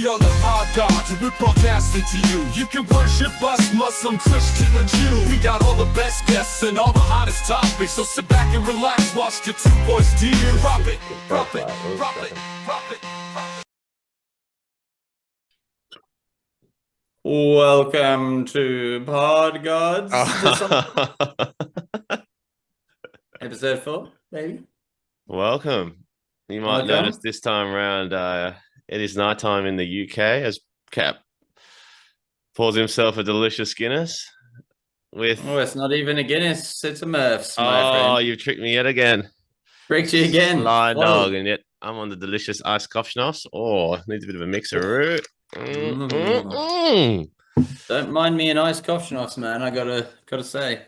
We are the PodGodz, and we're broadcasting to you. You can worship us, Muslim, Christian, or Jew. We got all the best guests and all the hottest topics. So sit back and relax, watch your two boys dear. Drop it, drop it, drop it, drop it. Welcome to PodGodz. Episode 4, baby. Welcome. You might notice this time around, it is nighttime in the UK as Cap pours himself a delicious Guinness with... Oh, it's not even a Guinness, it's a Murph's, my Oh, friend. you've tricked me yet again. Tricked you again. Sly dog, and yet I'm on the delicious iced Kopfschnaps. Oh, needs a bit of a mixer. Don't mind me an iced Kopfschnaps, man, I gotta say.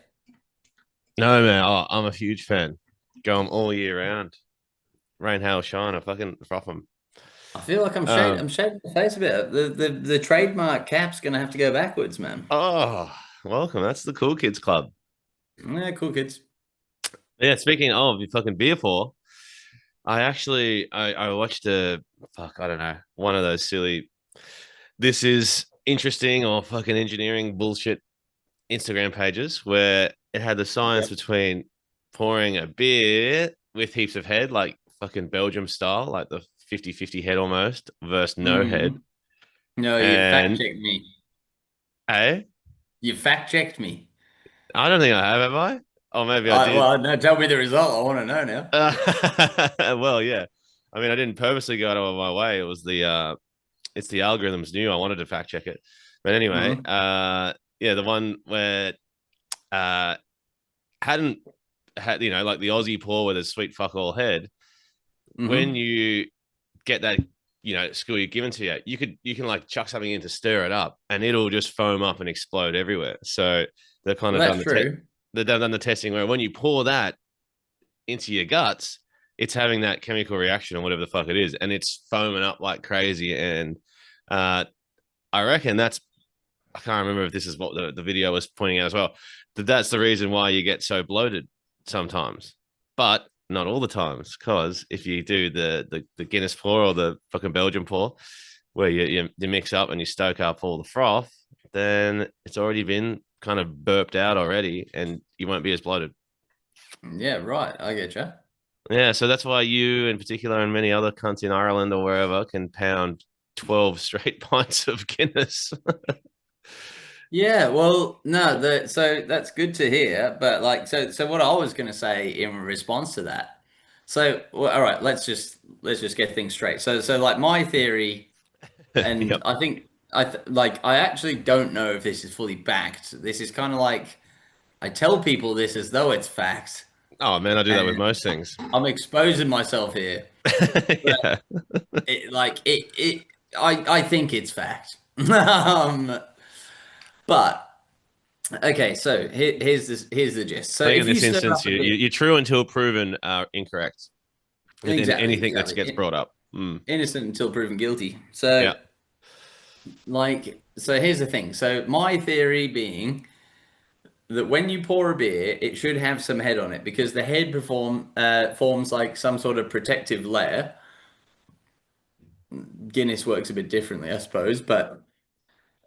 No, man, I'm a huge fan. Go 'em all year round. Rain, hail, shine, I fucking froth them. I feel like I'm shaving the face a bit. The trademark cap's gonna have to go backwards, man. Oh, welcome. That's the Cool Kids Club. Yeah, cool kids. Yeah, speaking of your fucking beer pour, I watched I don't know, one of those silly, this is interesting or fucking engineering bullshit Instagram pages where it had the science between pouring a beer with heaps of head, like fucking Belgium style, like the 50-50 head almost, versus no head. No, you fact-checked me. Hey? You fact-checked me. I don't think I have I? Or maybe I did. Well, no, tell me the result. I want to know now. Well, yeah. I mean, I didn't purposely go out of my way. It was it's the algorithms knew I wanted to fact check it. But anyway, yeah, the one where hadn't had, like the Aussie pour with a sweet fuck all head. When you get that, skewer given to you, you can like chuck something in to stir it up and it'll just foam up and explode everywhere. So they've kind of they've done the testing where when you pour that into your guts, it's having that chemical reaction or whatever the fuck it is, and it's foaming up like crazy. And I reckon I can't remember if this is what the video was pointing out as well, that's the reason why you get so bloated sometimes, but not all the times, because if you do the Guinness pour or the fucking Belgian pour, where you mix up and you stoke up all the froth, then it's already been kind of burped out already, and you won't be as bloated. Yeah, right. I get you. Yeah, so that's why you, in particular, and many other cunts in Ireland or wherever, can pound 12 straight pints of Guinness. Yeah, well, no, so that's good to hear. But like, so what I was going to say in response to that. So, well, all right, let's just get things straight. So like my theory, and Yep. I think I actually don't know if this is fully backed. This is kind of like I tell people this as though it's fact. Oh man, I do that with most things. I'm exposing myself here. Yeah. I think it's fact. But okay, so here's the gist. So in this instance, you're true until proven incorrect with anything that gets brought up. Innocent until proven guilty. So, so here's the thing. So my theory being that when you pour a beer, it should have some head on it because the head forms like some sort of protective layer. Guinness works a bit differently, I suppose, but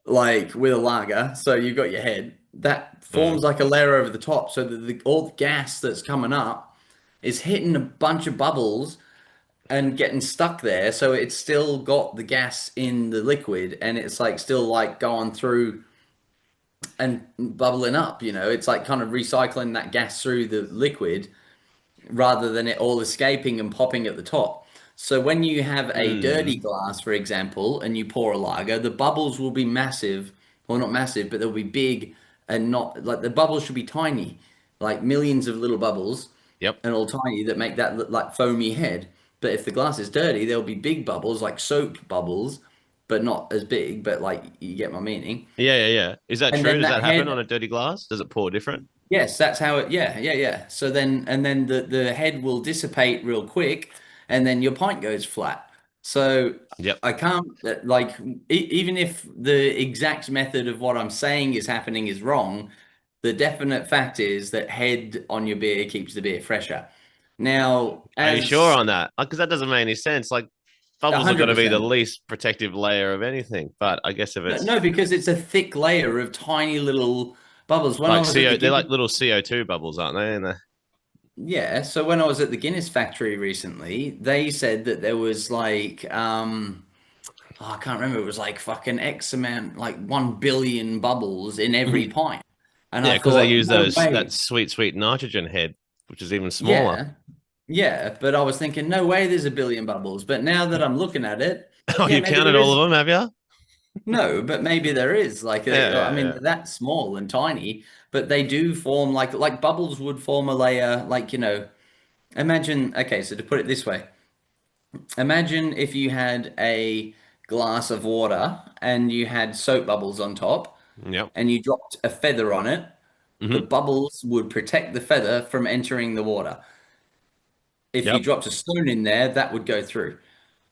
like with a lager, so you've got your head that forms like a layer over the top, so that all the gas that's coming up is hitting a bunch of bubbles and getting stuck there. So it's still got the gas in the liquid, and it's like still like going through and bubbling up. It's like kind of recycling that gas through the liquid rather than it all escaping and popping at the top. So when you have a dirty glass, for example, and you pour a lager, the bubbles will be massive. Well, not massive, but they'll be big, and not like the bubbles should be tiny, like millions of little bubbles. Yep. And all tiny that make that look like foamy head. But if the glass is dirty, there'll be big bubbles, like soap bubbles, but not as big. But like, you get my meaning. Yeah. Is that true? Does that happen on a dirty glass? Does it pour different? Yes, that's how it. Yeah. So then the head will dissipate real quick, and then your pint goes flat. So I can't like even if the exact method of what I'm saying is happening is wrong, the definite fact is that head on your beer keeps the beer fresher. Now, are you sure on that? Because that doesn't make any sense. Like bubbles are going to be the 100%. least protective layer of anything. But I guess if No, it's no, because it's a thick layer of tiny little bubbles. When I like was at CO, the they're like Guinness, little CO2 bubbles, aren't they? And yeah, so when I was at the Guinness factory recently, they said that there was like oh, I can't remember, it was like fucking X amount, like 1 billion bubbles in every pint. And I yeah, because they thought, use no those that way. sweet nitrogen head, which is even smaller. Yeah, yeah, but I was thinking, no way there's a billion bubbles. But now that I'm looking at it, Oh, yeah, you maybe counted there all is. of them, have you? No, but maybe there is. Like, Yeah, I yeah, mean, yeah. they're that small and tiny, but they do form like bubbles would form a layer. Like, imagine. Okay, so to put it this way, imagine if you had a glass of water and you had soap bubbles on top, Yep. and you dropped a feather on it. The Hmm. bubbles would protect the feather from entering the water. If you Yep. dropped a stone in there, that would go through.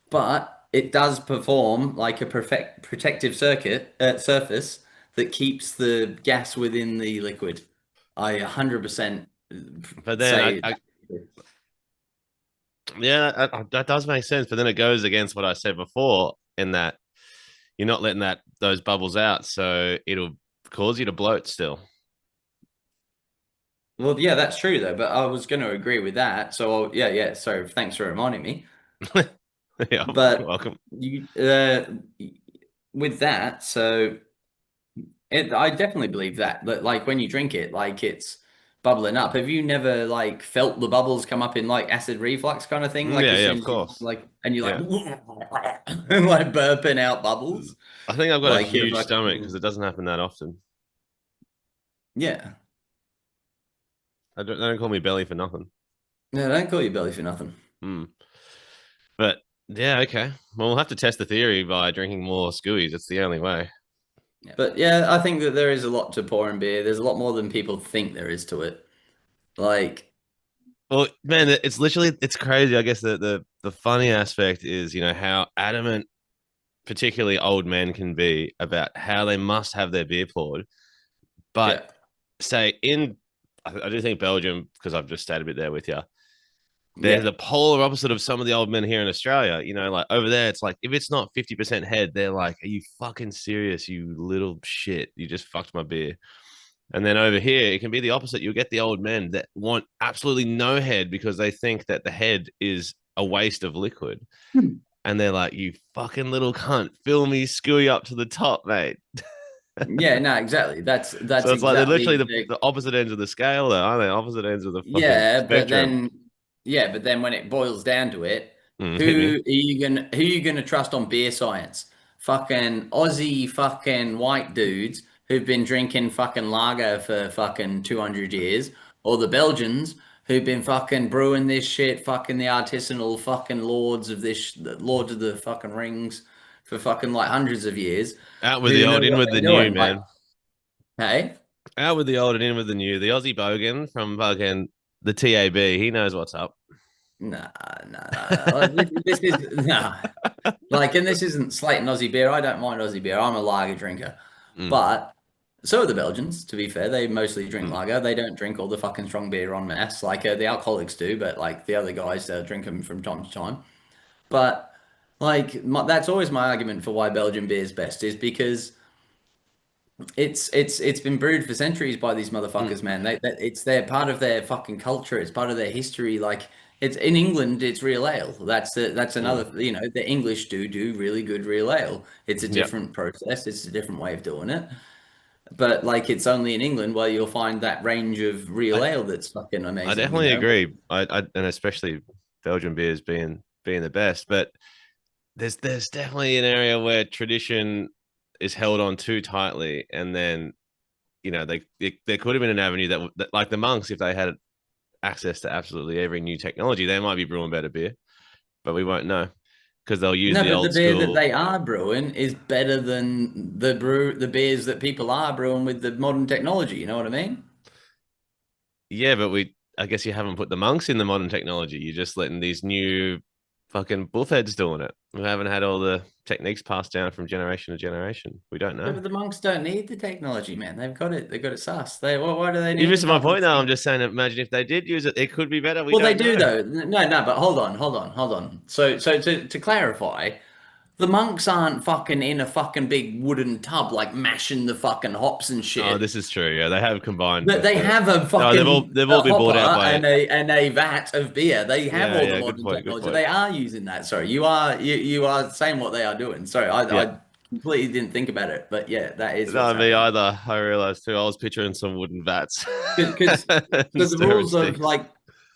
But it does perform like a perfect protective circuit surface that keeps the gas within the liquid. I 100% But then say yeah, that does make sense. But then it goes against what I said before in that you're not letting those bubbles out, so it'll cause you to bloat still. well, yeah, that's true though. But I was going to agree with that. So yeah, yeah. So thanks for reminding me. Yeah, you're But welcome. you with that, so I definitely believe that. That like when you drink it, like it's bubbling up. Have you never like felt the bubbles come up in like acid reflux kind of thing? Like Yeah, as yeah, soon of as you course. like and you're like Yeah. and like burping out bubbles. I think I've got a Like you're huge stomach because fucking it doesn't happen that often. yeah. They don't call me belly for nothing. No, don't call you belly for nothing. Hmm. But yeah, okay. Well, we'll have to test the theory by drinking more skewies. It's the only way. Yeah. But yeah, I think that there is a lot to pouring beer. There's a lot more than people think there is to it. Like, Well, man, it's crazy. I guess the funny aspect is, how adamant particularly old men can be about how they must have their beer poured. But yeah, say I do think Belgium, because I've just stayed a bit there with you, they're yeah. the polar opposite of some of the old men here in Australia. Like over there, it's like if it's not 50% head, they're like, "Are you fucking serious? You little shit! You just fucked my beer." And then over here, it can be the opposite. You'll get the old men that want absolutely no head because they think that the head is a waste of liquid. Hmm. And they're like, "You fucking little cunt, fill me skewy up to the top, mate." Yeah, no, exactly. So That's it's like they're literally exactly the opposite ends of the scale, though, aren't they? Opposite ends of the fucking yeah, spectrum. but then when it boils down to it, Hit me. who are you gonna trust on beer science? Fucking Aussie fucking white dudes who've been drinking fucking lager for fucking 200 years, or the Belgians who've been fucking brewing this shit, fucking the artisanal fucking lords of the fucking rings for fucking like hundreds of years, Out with the who know old, in what with the they're new, doing. Like, man. hey? Out with the old and in with the new. The Aussie bogan from fucking the TAB. He knows what's up. Nah, nah. Like, this is nah. Like, and this isn't slating Aussie beer. I don't mind Aussie beer. I'm a lager drinker. Mm, But so are the Belgians, to be fair. They mostly drink mm. lager. They don't drink all the fucking strong beer en masse. Like the alcoholics do, but like the other guys, they'll drink them from time to time. But like that's always my argument for why Belgian beer is best is because it's been brewed for centuries by these Mm. motherfuckers, man. It's their part of their fucking culture. It's part of their history. Like it's in England, it's real ale. That's Mm. another. The English do really good real ale. It's a Yep. different process. It's a different way of doing it. But like it's only in England where you'll find that range of real I, ale that's fucking I amazing. definitely agree. And especially Belgian beers being the best. But there's definitely an area where tradition is held on too tightly, and then there could have been an avenue that like the monks, if they had access to absolutely every new technology, they might be brewing better beer, but we won't know because they'll use No, the but the old beer that school. they are brewing is better than the beers that people are brewing with the modern technology. You know what I mean? Yeah, but I guess you haven't put the monks in the modern technology. You're just letting these new fucking bullheads doing it. We haven't had all the techniques passed down from generation to generation. We don't Yeah, know. but the monks don't need the technology, man. They've got it. They've got it sus. Why do they You're need a missing my fucking point now. I'm stamp? just saying, imagine if they did use it, it could be better. We Well, they don't do know. though. No, but hold on. So to clarify, the monks aren't fucking in a fucking big wooden tub like mashing the fucking hops and Oh, shit. this is true. Yeah, they have combined But with they the. have a No, fucking they've all a been bought out hopper by. and a vat of beer. They have Yeah, all the yeah. Good modern point. Good technology. point. They are using that. Sorry, you are saying what they are doing. Sorry, Yeah. I completely didn't think about it. But yeah, that is what's No, me happening. either. I realized too. I was picturing some wooden vats Because and so the stirring rules of sticks. like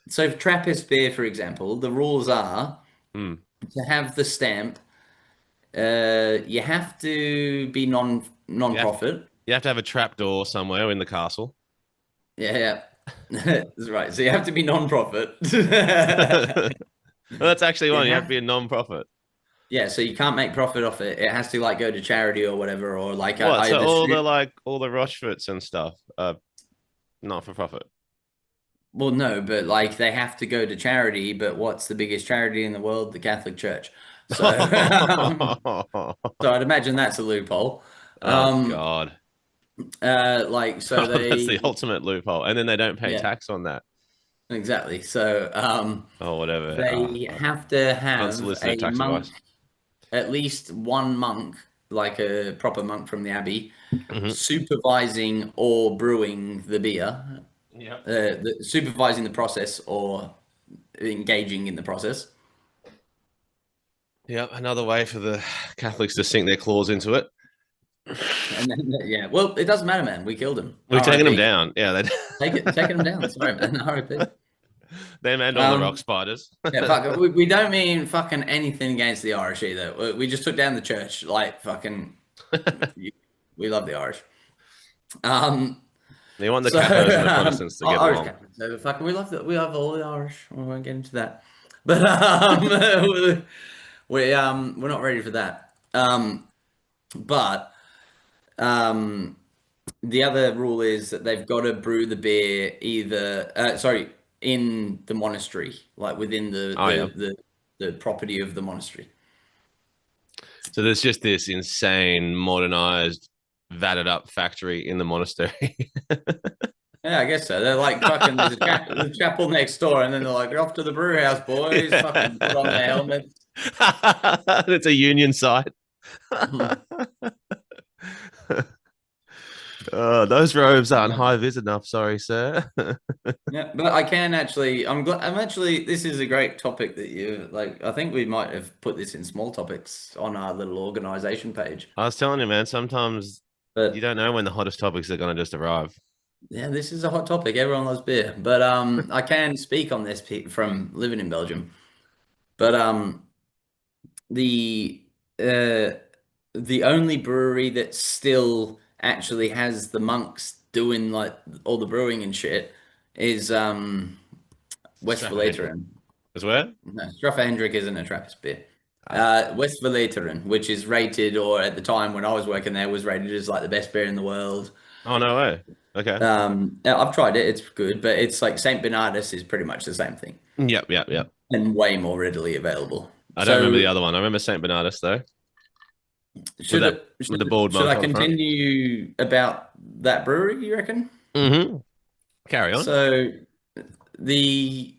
so Trappist beer, for example, the rules are Hmm. to have the stamp. You have to be You have non-profit. you have to have a trap door somewhere in the castle. Yeah, yeah. That's right. So you have to be non-profit. Well, that's actually You one. You have to have be a non-profit. Yeah, so you can't make profit off it. It has to like go to charity or whatever, or like What? I So all the distribute. like all the Rocheforts and stuff, not for profit. Well, no, but like they have to go to charity. But what's the biggest charity in the world? The Catholic Church. So, so I'd imagine that's a loophole. Oh Um, God. like so That's the they, ultimate loophole. And then they don't pay yeah, tax on that. exactly. So, Oh, whatever. they have to have Unsolicited a tax monk, advice. at least one monk, like a proper monk from the abbey, Hmm. supervising or brewing the beer, Yep. supervising the process or engaging in the process. Yep. Another way for the Catholics to sink their claws into it. And then, yeah, well, it doesn't matter, man. We killed him. We've taken them R.I.P. down. Yeah, they Taking him down. Sorry, man. R.I.P. them and all the rock Um, spiders. yeah, fuck it. We don't mean fucking anything against the Irish either. We just took down the church. Like fucking, we love the Irish. Um, They want the so Cathos and the Protestants to get Irish along. Catholics. So fucking, we love all the Irish. We won't get into that. But we're not ready for that. But um, the other rule is that they've got to brew the beer either, sorry, in the monastery, like within Oh yeah. the property of the monastery. So there's just this insane modernized vatted up factory in the monastery. Yeah, I guess so. They're like fucking. There's a chapel next door, and then they're like, "You're off to the brew house, boys." Fucking put on their helmets. It's a union site. Those robes aren't high vis enough. Sorry, sir. Yeah, but I can actually. I'm glad. I'm actually. This is a great topic that you like. I think we might have put this in small topics on our little organization page. I was telling you, man, sometimes you But don't know when the hottest topics are going to just arrive. yeah, this is a hot topic. Everyone loves beer. But I can speak on this from living in Belgium. But the uh, the only brewery that still actually has the monks doing like all the brewing and shit is Strapper Hendrick. Westvleteren. As well? No, Straffa Hendrik isn't a Trappist beer. Ah. Westvleteren, which is rated, or at the time when I was working there, was rated as like the best beer in the world. Oh, no way. Okay. Yeah, I've tried it; it's good, but it's like Saint Bernardus is pretty much the same thing Yep, yep, yep. and way more readily available. I don't remember So the other one. I remember Saint Bernardus though, with should that it with the bald should I monk on the front. continue about that brewery, you reckon? Mm-hmm. Carry on. So the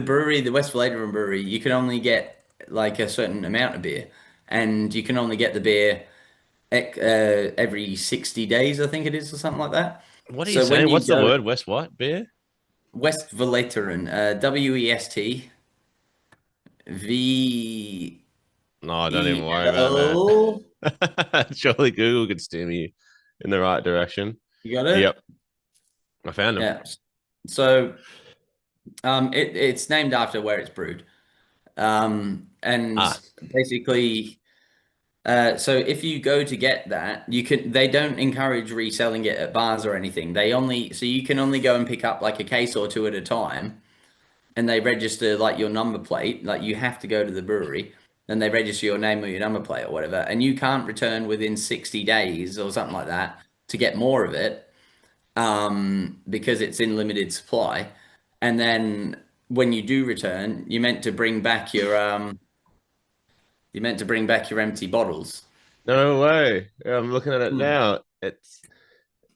brewery, the West Vlaardingen brewery, you can only get like a certain amount of beer, and you can only get the beer every 60 days, I think it is, or something like that. What are you So when saying? you What's the go word? West what? Beer? West Vlaardingen, Westvl. No, don't even worry about You that. Surely Google could steer me in the right direction. got it? Yep, I found them. Yeah. So it's named after where it's brewed. And Ah, basically, so if you go to get that, they don't encourage reselling it at bars or anything. So you can only go and pick up like a case or two at a time, and they register like your number plate. Like you have to go to the brewery, and they register your name or your number plate or whatever, and you can't return within 60 days or something like that to get more of it, because it's in limited supply. And then when you do return, you're meant to bring back You meant to bring back your empty bottles. No way. I'm looking at it Hmm. now.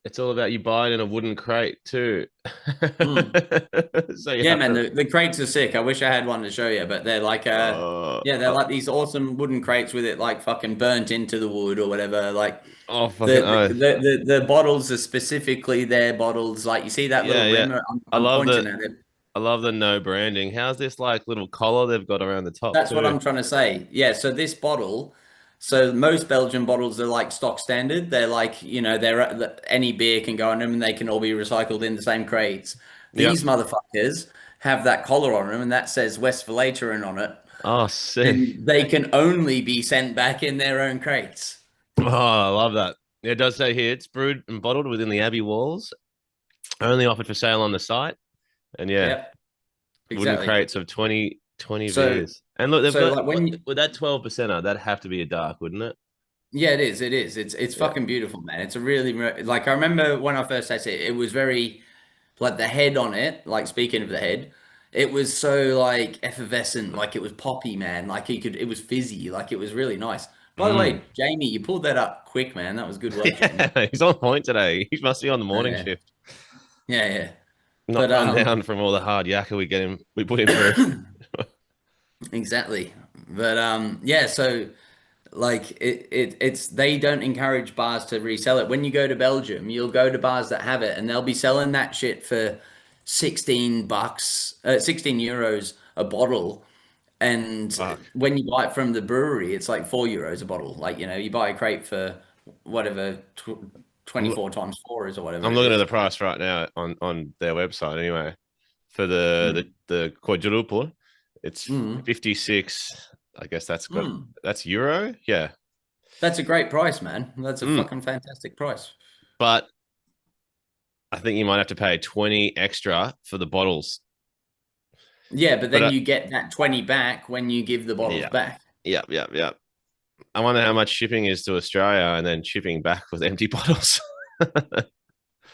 It's all about you buying in a wooden crate too. Hmm. So you Yeah, have man, to. the crates are sick. I wish I had one to show you, but they're like yeah, they're Oh, like these awesome wooden crates with it like fucking burnt into the wood or whatever. Like oh, fucking oath. the bottles are specifically their bottles. Like you see that little Yeah, yeah. rim? I I'm love pointing the at it. I love the no branding. How's this like little collar they've got around the top That's what too? I'm trying to say. Yeah, so this bottle, so most Belgian bottles are like stock standard. They're like, any beer can go in them and they can all be recycled in the same crates. Yep. These motherfuckers have that collar on them and that says Westfaleterin on it. Oh, sick. And they can only be sent back in their own crates. Oh, I love that. It does say here it's brewed and bottled within the Abbey walls, only offered for sale on the site. And yeah, Yep, wooden exactly. crates of 20 So beers. And look, they've so got like when you, with that 12%er, that'd have to be a dark, wouldn't it? yeah, it is. It is. It's Yeah. fucking beautiful, man. It's a really like I remember when I first tasted it, it was very like the head on it, like speaking of the head, it was so like effervescent, like it was poppy, man. Like it was fizzy, like it was really nice. By the Mm. way, Jamie, you pulled that up quick, man. That was good work, Jamie. Yeah, he's on point today. He must be on the morning Yeah, shift. yeah, yeah. Not But run down from all the hard yakka we put him through. exactly. But yeah. So like it's they don't encourage bars to resell it. When you go to Belgium, you'll go to bars that have it, and they'll be selling that shit for 16 bucks, 16 euros a bottle. And Fuck. when you buy it from the brewery, it's like 4 euros a bottle. Like, you buy a crate for whatever tw I'm, loo- 24 times four is or whatever I'm it looking at the is. price right now on their website anyway. For Mm. the quadruple, it's Mm. 56. I guess Mm. that's euro. Yeah. That's a great price, man. That's a Mm. fucking fantastic price. But I think you might have to pay 20 extra for the bottles. Yeah, but But then you get that 20 back when you give the bottles yeah, back. yeah. I wonder how much shipping is to Australia and then shipping back with empty bottles.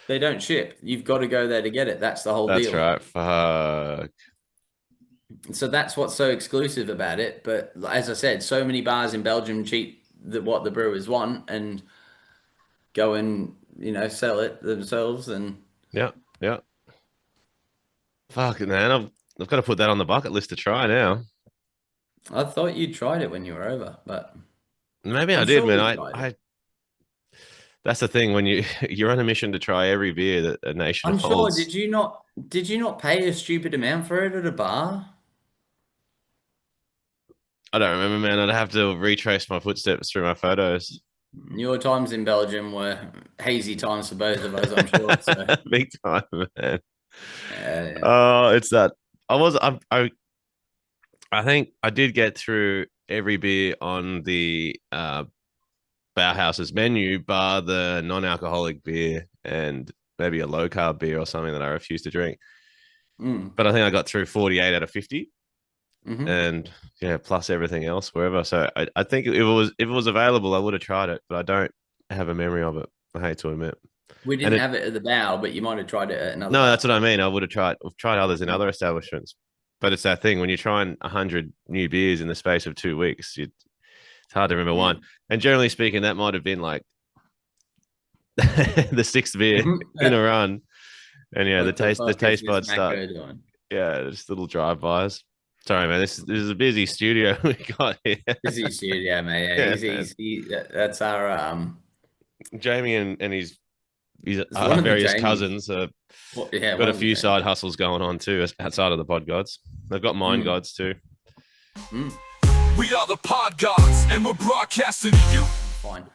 They don't ship. You've got to go there to get it. That's the whole That's deal. right. Fuck. So that's what's so exclusive about it. But as I said, so many bars in Belgium cheat what the brewers want and go and, sell it themselves. And Yeah, yeah. Fuck it, man. I've got to put that on the bucket list to try now. I thought you tried it when you were over, but Maybe I I'm did, sure man. we tried it. I that's the thing when you're on a mission to try every beer that a nation I'm sure. holds. Did you not pay a stupid amount for it at a bar? I don't remember, man. I'd have to retrace my footsteps through my photos. Your times in Belgium were hazy times for both of us, I'm sure. So, Big time, man. yeah. Oh, it's that. I think I did get through every beer on the Bauhaus's menu, bar the non-alcoholic beer and maybe a low carb beer or something that I refuse to drink. Mm. But I think I got through 48 out of 50, Hmm. and yeah, plus everything else wherever. So I think if it was available, I would have tried it, but I don't have a memory of it. I hate to admit. We And didn't it have it at the Bow, but you might have tried it at another no, that's bar. what I mean. I've tried others in other establishments, but it's that thing when you're trying 100 new beers in the space of 2 weeks, it's hard to remember one. Mm. And generally speaking, that might have been like the sixth beer in a run. And yeah, What the the fuck is taste this buds start. macro doing? Yeah, just little drive-bys. Sorry, man. This is a busy studio we got here. Busy studio, mate. Yeah, Yeah, he's, man. he's, that's our Jamie and his it's one of the various Jamies. cousins Yeah, got one a of the few side Jamies. hustles going on too outside of the PodGodz. They've got Mind Mm. Gods too. Mm. We are the PodGodz, and we're broadcasting to you. Fine.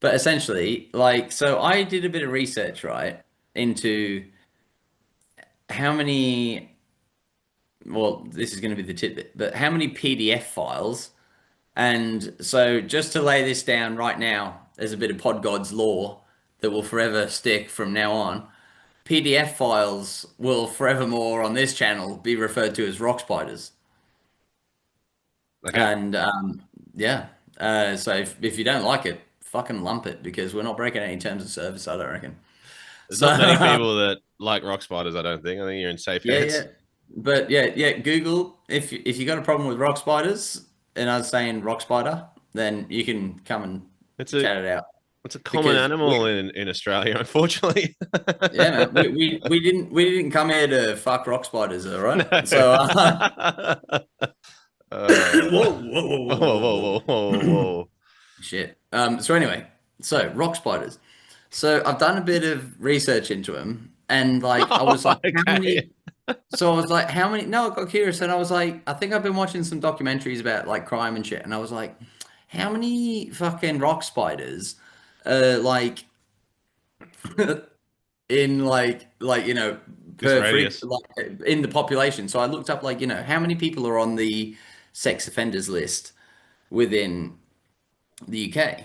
But essentially, like, so I did a bit of research, right, into how many, well, this is going to be the tidbit, but how many PDF files. And so just to lay this down right now, there's a bit of PodGod's law that will forever stick from now on. PDF files will forevermore on this channel be referred to as rock spiders. Okay. And yeah, so if you don't like it, fucking lump it because we're not breaking any terms of service, I don't reckon. There's So not many people that like rock spiders, I don't think. I think you're in safe yeah, hands. yeah, but yeah, Google if you got a problem with rock spiders, and I was saying rock spider, then you can come and It's chat it out. it's a common Because animal in Australia, unfortunately. yeah, man, we didn't come here to fuck rock spiders, all right? No. So Uh, whoa, whoa, whoa, whoa, whoa, whoa, whoa, whoa, whoa, whoa. whoa. Shit. So anyway, so rock spiders. So I've done a bit of research into them, and like I was like, how Okay. many? So I was like, how many? No, I got curious, and I was like, I think I've been watching some documentaries about like crime and shit, and I was like, how many fucking rock spiders, like in like This per freak radius. like in the population. So I looked up like how many people are on the sex offenders list within the UK,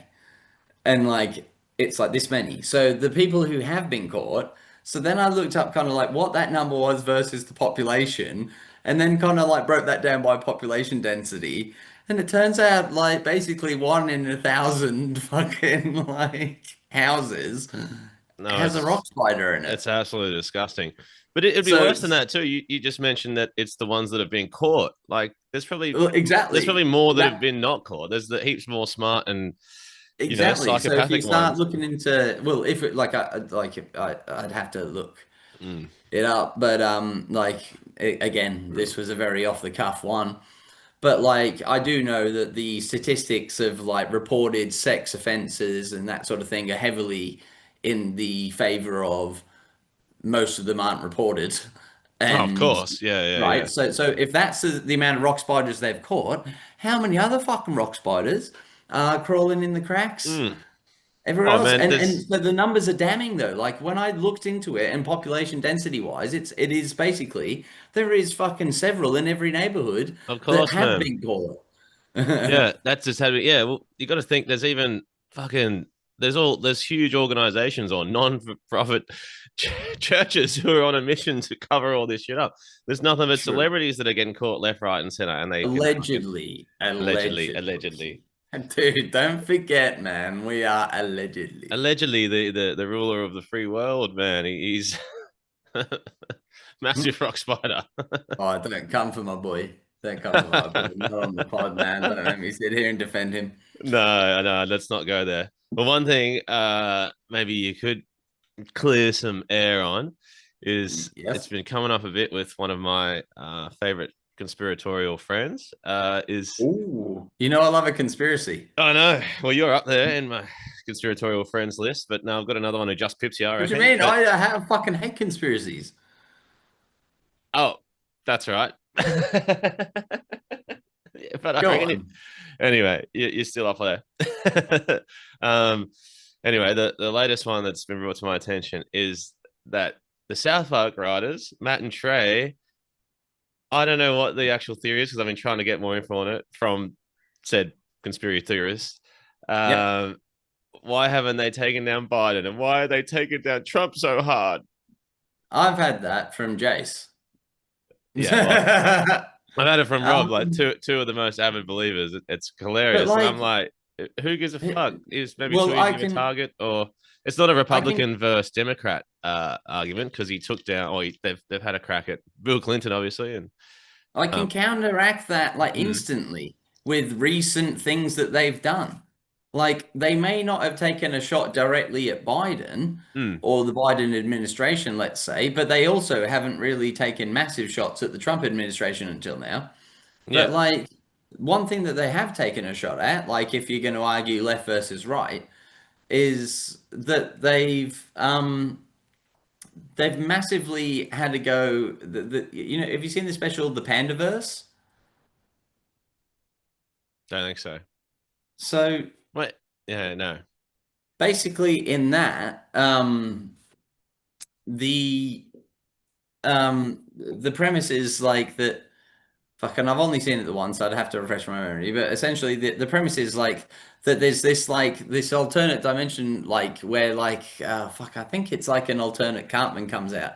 and like it's like this many. So the people who have been caught. So then I looked up kind of like what that number was versus the population, and then kind of like broke that down by population density. And it turns out like basically 1 in 1,000 fucking like houses No, has a rock spider in it. it's absolutely disgusting. But it'd be So worse than that too. You just mentioned that it's the ones that have been caught. Like well, there's probably exactly more that have that been not caught. There's the heaps more smart and exactly. So if you psychopathic start ones. looking into well, if it I'd have to look Mm. it up, but again, this was a very off the cuff one. But like I do know that the statistics of like reported sex offences and that sort of thing are heavily in the favor of most of them aren't reported. Oh, of And course. Yeah, yeah, right, yeah. so if that's the amount of rock spiders they've caught, how many other fucking rock spiders are crawling in the cracks Mm. everywhere Oh else? man, And there's so the numbers are damning though. Like when I looked into it and population density wise, it is basically there is fucking several in every neighborhood of that course, have man. been caught. Yeah, that's just having. Yeah, well, you got to think. There's even fucking. There's huge organizations or non-profit churches who are on a mission to cover all this shit up. There's nothing but True. celebrities that are getting caught left, right, and center, and they can fucking Allegedly, allegedly. allegedly, Dude, don't forget, man. We are allegedly. allegedly the ruler of the free world, man. He's massive rock spider. Oh, don't come for my boy. Don't come for my boy. Not on the pod, man. Don't let me sit here and defend him. No, no, let's not go there. But one thing, maybe you could clear some air on is it's Yes. been coming up a bit with one of my favorite conspiratorial friends. Is Ooh. You know I love a conspiracy. I know, well, you're up there in my conspiratorial friends list, but now I've got another one who just pips you, I What do you reckon. mean? But I fucking hate conspiracies. oh, that's right. But I Go reckon on. anyway, you're still up there. um, anyway, the latest one that's been brought to my attention is that the South Park writers, Matt and Trey, I don't know what the actual theory is because I've been trying to get more info on it from said conspiracy theorists. Yep. Um, why haven't they taken down Biden and why are they taking down Trump so hard? I've had that from Jace. Yeah, well, I've had it from Rob, like Um, two of the most avid believers. It's but hilarious, and I'm like, like, who gives a fuck? Is maybe too well, I easy of a can, target, or it's not a I can, Republican versus Democrat argument because he took down, or they've had a crack at Bill Clinton, obviously, and I can um, counteract that like mm, instantly with recent things that they've done. Like they may not have taken a shot directly at Biden mm, or the Biden administration, let's say, but they also haven't really taken massive shots at the Trump administration until now. yeah, But like one thing that they have taken a shot at, like if you're going to argue left versus right, is that they've massively had to go have you seen the special The Pandaverse? don't think so. So Wait, yeah, no, basically in that the the premise is like that fucking I've only seen it the once, so I'd have to refresh my memory. But essentially the premise is like that there's this alternate dimension like where like fuck I think it's like an alternate Cartman comes out.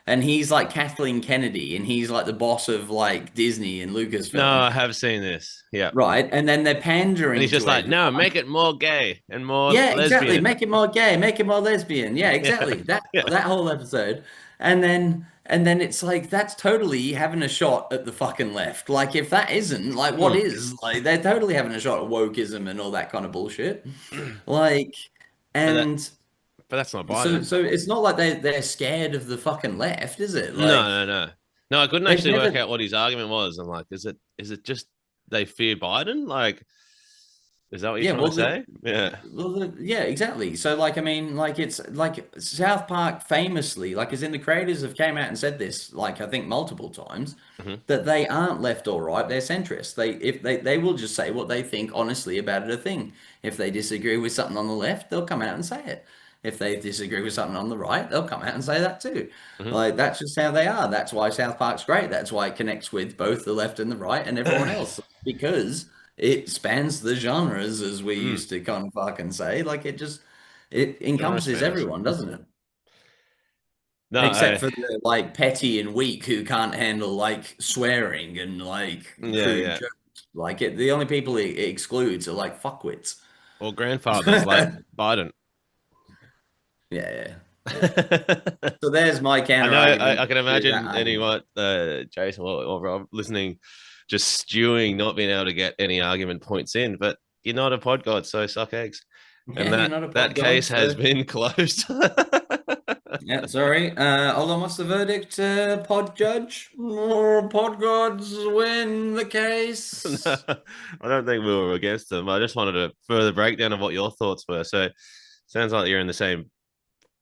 and he's like Kathleen Kennedy, and he's like the boss of like Disney and No, Lucasfilm, I have seen this. Yeah. right? And then they're And he's pandering just to like, no, everyone. make it more gay and more Yeah, exactly. lesbian. Make it more gay, make it more lesbian. Yeah, Yeah. exactly. That Yeah. that whole episode. And then it's like that's totally having a shot at the fucking left. Like if that isn't, like what Mm. is? Like they're totally having a shot at wokeism and all that kind of bullshit. Like But that and but that's not so Biden. so it's not like they're scared of the fucking left, is it? No, Like no, no. No, I couldn't they've actually work never. out what his argument was. I'm like, is it just they fear Biden? Like, is that what you're Yeah, trying to well, say? Yeah. yeah, exactly. So, like, I mean, like, it's like South Park famously, like, as in the creators have came out and said this, like, I think multiple times, Hmm. that they aren't left or right, they're centrist. They will just say what they think honestly about it a thing. If they disagree with something on the left, they'll come out and say it. If they disagree with something on the right, they'll come out and say that too. Hmm. Like, that's just how they are. That's why South Park's great. That's why it connects with both the left and the right and everyone else. Because it spans the genres, as we Mm. used to kind of fucking say. Like it Genre encompasses spans. everyone, doesn't it? No, Except for the like petty and weak who can't handle like swearing and like yeah, crude yeah. jokes. Like the only people it excludes are like fuckwits. Or grandfathers like Biden. Yeah, yeah. I So there's my counter know. argument I can to that imagine argument. anyone, Jason or Rob, listening, just stewing, not being able to get any argument points in. But you're not a pod god, so suck eggs. And Yeah, you're not a that pod god, case has so been closed. yeah, sorry. Hold on, what's the verdict, pod judge? Oh, pod gods win the No, case. I don't think we were against them. I just wanted a further breakdown of what your thoughts were. So sounds like you're in the same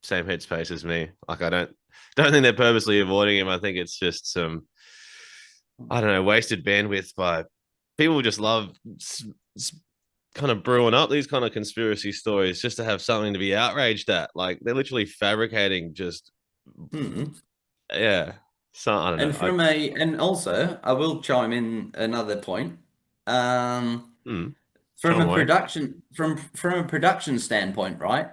headspace as me. Like I don't think they're purposely avoiding him. I think it's just some I don't know wasted bandwidth by people who just love kind of brewing up these kind of conspiracy stories just to have something to be outraged at. Like they're literally fabricating just Hmm. yeah. So I don't And know. and also I will chime in another point. Hmm, From chime a away. production standpoint, right?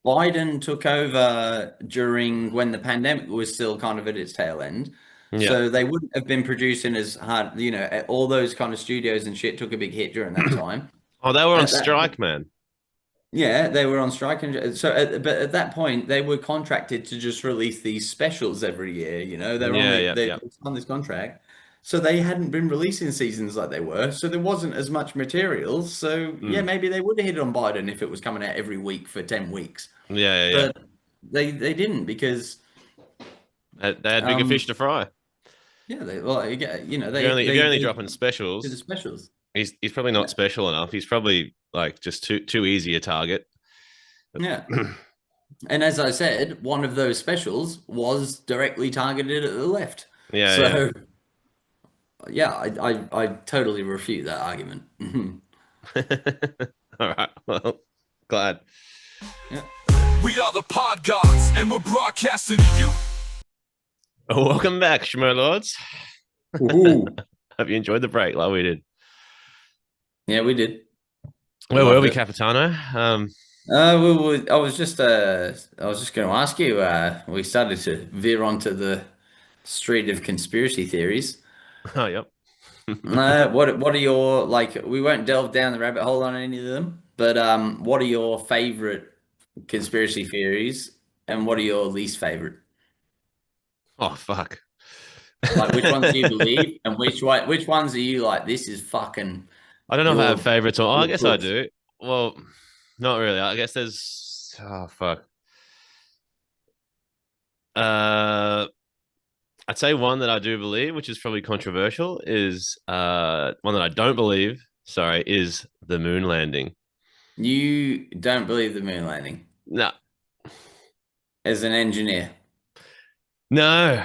Biden took over during when the pandemic was still kind of at its tail end. Yeah. So they wouldn't have been producing as hard, all those kind of studios and shit took a big hit during that time. Oh, they were on At that strike, man. Yeah, they were on strike, and so but at that point they were contracted to just release these specials every year. Yeah, yeah, They yeah. on this contract, so they hadn't been releasing seasons like they were. So there wasn't as much material. So yeah, Mm. maybe they would have hit on Biden if it was coming out every week for 10 weeks, Yeah, yeah, yeah. but they didn't because They had bigger fish um to fry. yeah they well If you're only they dropping did the specials, specials. he's probably Yeah, not special enough. He's probably like just too easy a target. yeah. And as I said, one of those specials was directly targeted at the left. Yeah, yeah. So yeah, I totally refute that argument. All right. Well, glad. Yeah. We are the PodGodz, and we're broadcasting to you. Welcome back, Shmo Lords. Ooh. Hope you enjoyed the break like we did. Yeah, we did. Where were Loved we, it. Capitano? I was just going to ask you. We started to veer onto the street of conspiracy theories. Oh, yep. What are your like? We won't delve down the rabbit hole on any of them, but what are your favorite conspiracy theories, and what are your least favorite? Oh, fuck. Like, which ones do you believe, and which ones are you like? This is fucking I don't know if I have your favorites or I your guess I crooks. do. Well, not really. I guess there's fuck. Uh I'd say one that I do believe, which is probably controversial, is one that I don't believe, sorry, is the moon landing. You don't believe the moon landing No. as an engineer. No,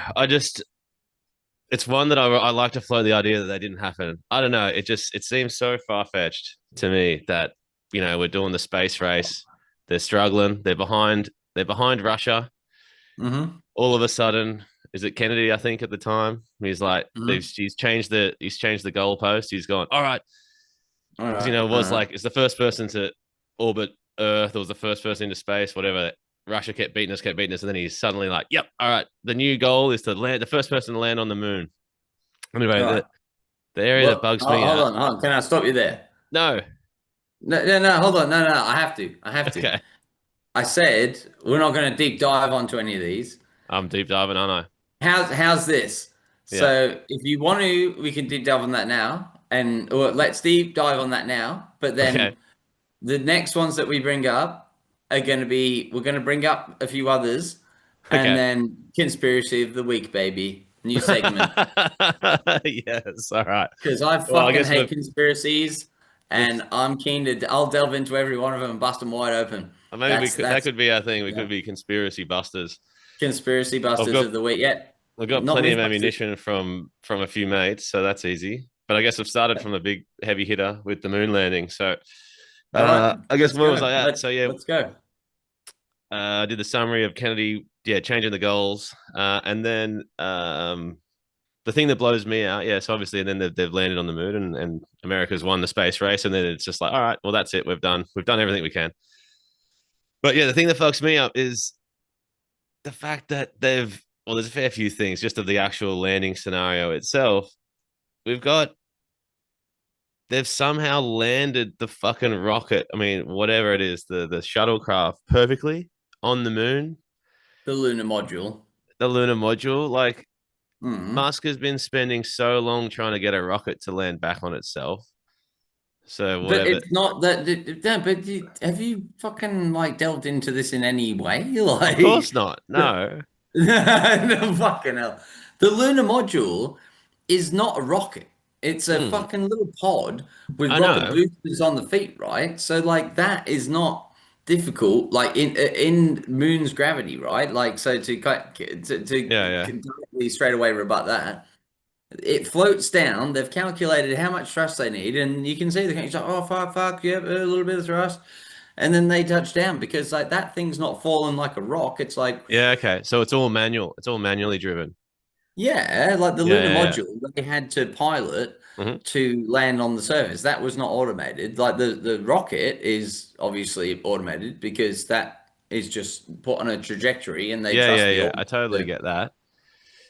it's one that I like to float the idea that they didn't happen. I don't know. It seems so far-fetched to me that, we're doing the space race. They're struggling. They're behind Russia. Mm-hmm. All of a sudden, is it Kennedy, I think, at the time? He's like, Mm-hmm. he's changed the goalpost. He's gone, all right. All Because, right. it was like, it's the first person to orbit Earth or was the first person into space, whatever. Russia kept beating us, and then he's suddenly like, "Yep, all right, the new goal is to land the first person to land on the moon." Anyway, All right. the area that Well, bugs me hold out. on, hold on. Can I stop you there? No, No, no, no. Hold on. No, no. I have to. I have to. okay, I said we're not going to deep dive onto any of these. I'm deep diving, aren't I? How's this? Yeah, So if you want to, we can deep dive on that now, or let's deep dive on that now. But okay, then the next ones that we bring up are going to be we're going to bring up a few others, and okay. then conspiracy of the week, baby, new segment. Yes, all right. Because I Well, I fucking guess hate conspiracies, we've and I'm keen to. I'll delve into every one of them and bust them wide open. maybe we That's could that that's could be our thing. We yeah. could be conspiracy busters. Conspiracy I've busters got of the week. Yeah, I've got not plenty of Mythbusters. ammunition from a few mates, so that's easy. But I guess I've started from a big heavy hitter with the moon landing. So All right, I guess let's where was go. I at? So yeah, Let's go. I did the summary of Kennedy, yeah, changing the goals, and then the thing that blows me out, yes, obviously, and then they've landed on the moon, and America's won the space race, and then it's just like, all right, well, that's it, we've done everything we can. But yeah, the thing that fucks me up is the fact that there's a fair few things just of the actual landing scenario itself. We've got they've somehow landed the fucking rocket. I mean, whatever it is, the shuttlecraft perfectly on the moon, The lunar module. the lunar module. Like Mm. Musk has been spending so long trying to get a rocket to land back on itself. So But whatever. it's not that. Yeah, but have you fucking like delved into this in any way? Of Like, course not. No. no, fucking hell. The lunar module is not a rocket. It's a Hmm. fucking little pod with I rocket know. boosters on the feet, right? So like that is not difficult. Like in Moon's gravity, right? Like so to Yeah, yeah. directly straight away rebut that. It floats down. They've calculated how much thrust they need, and you can see the it's like, oh fuck, yeah, a little bit of thrust, and then they touch down because like that thing's not falling like a rock. It's like Yeah, okay. So it's all manual. It's all manually driven. yeah, like the Yeah, lunar yeah, module they had to pilot yeah. Hmm. to land on the surface. That was not automated. Like the rocket is obviously automated because that is just put on a trajectory, and they Yeah, trust yeah, the yeah. I orbit. totally get that.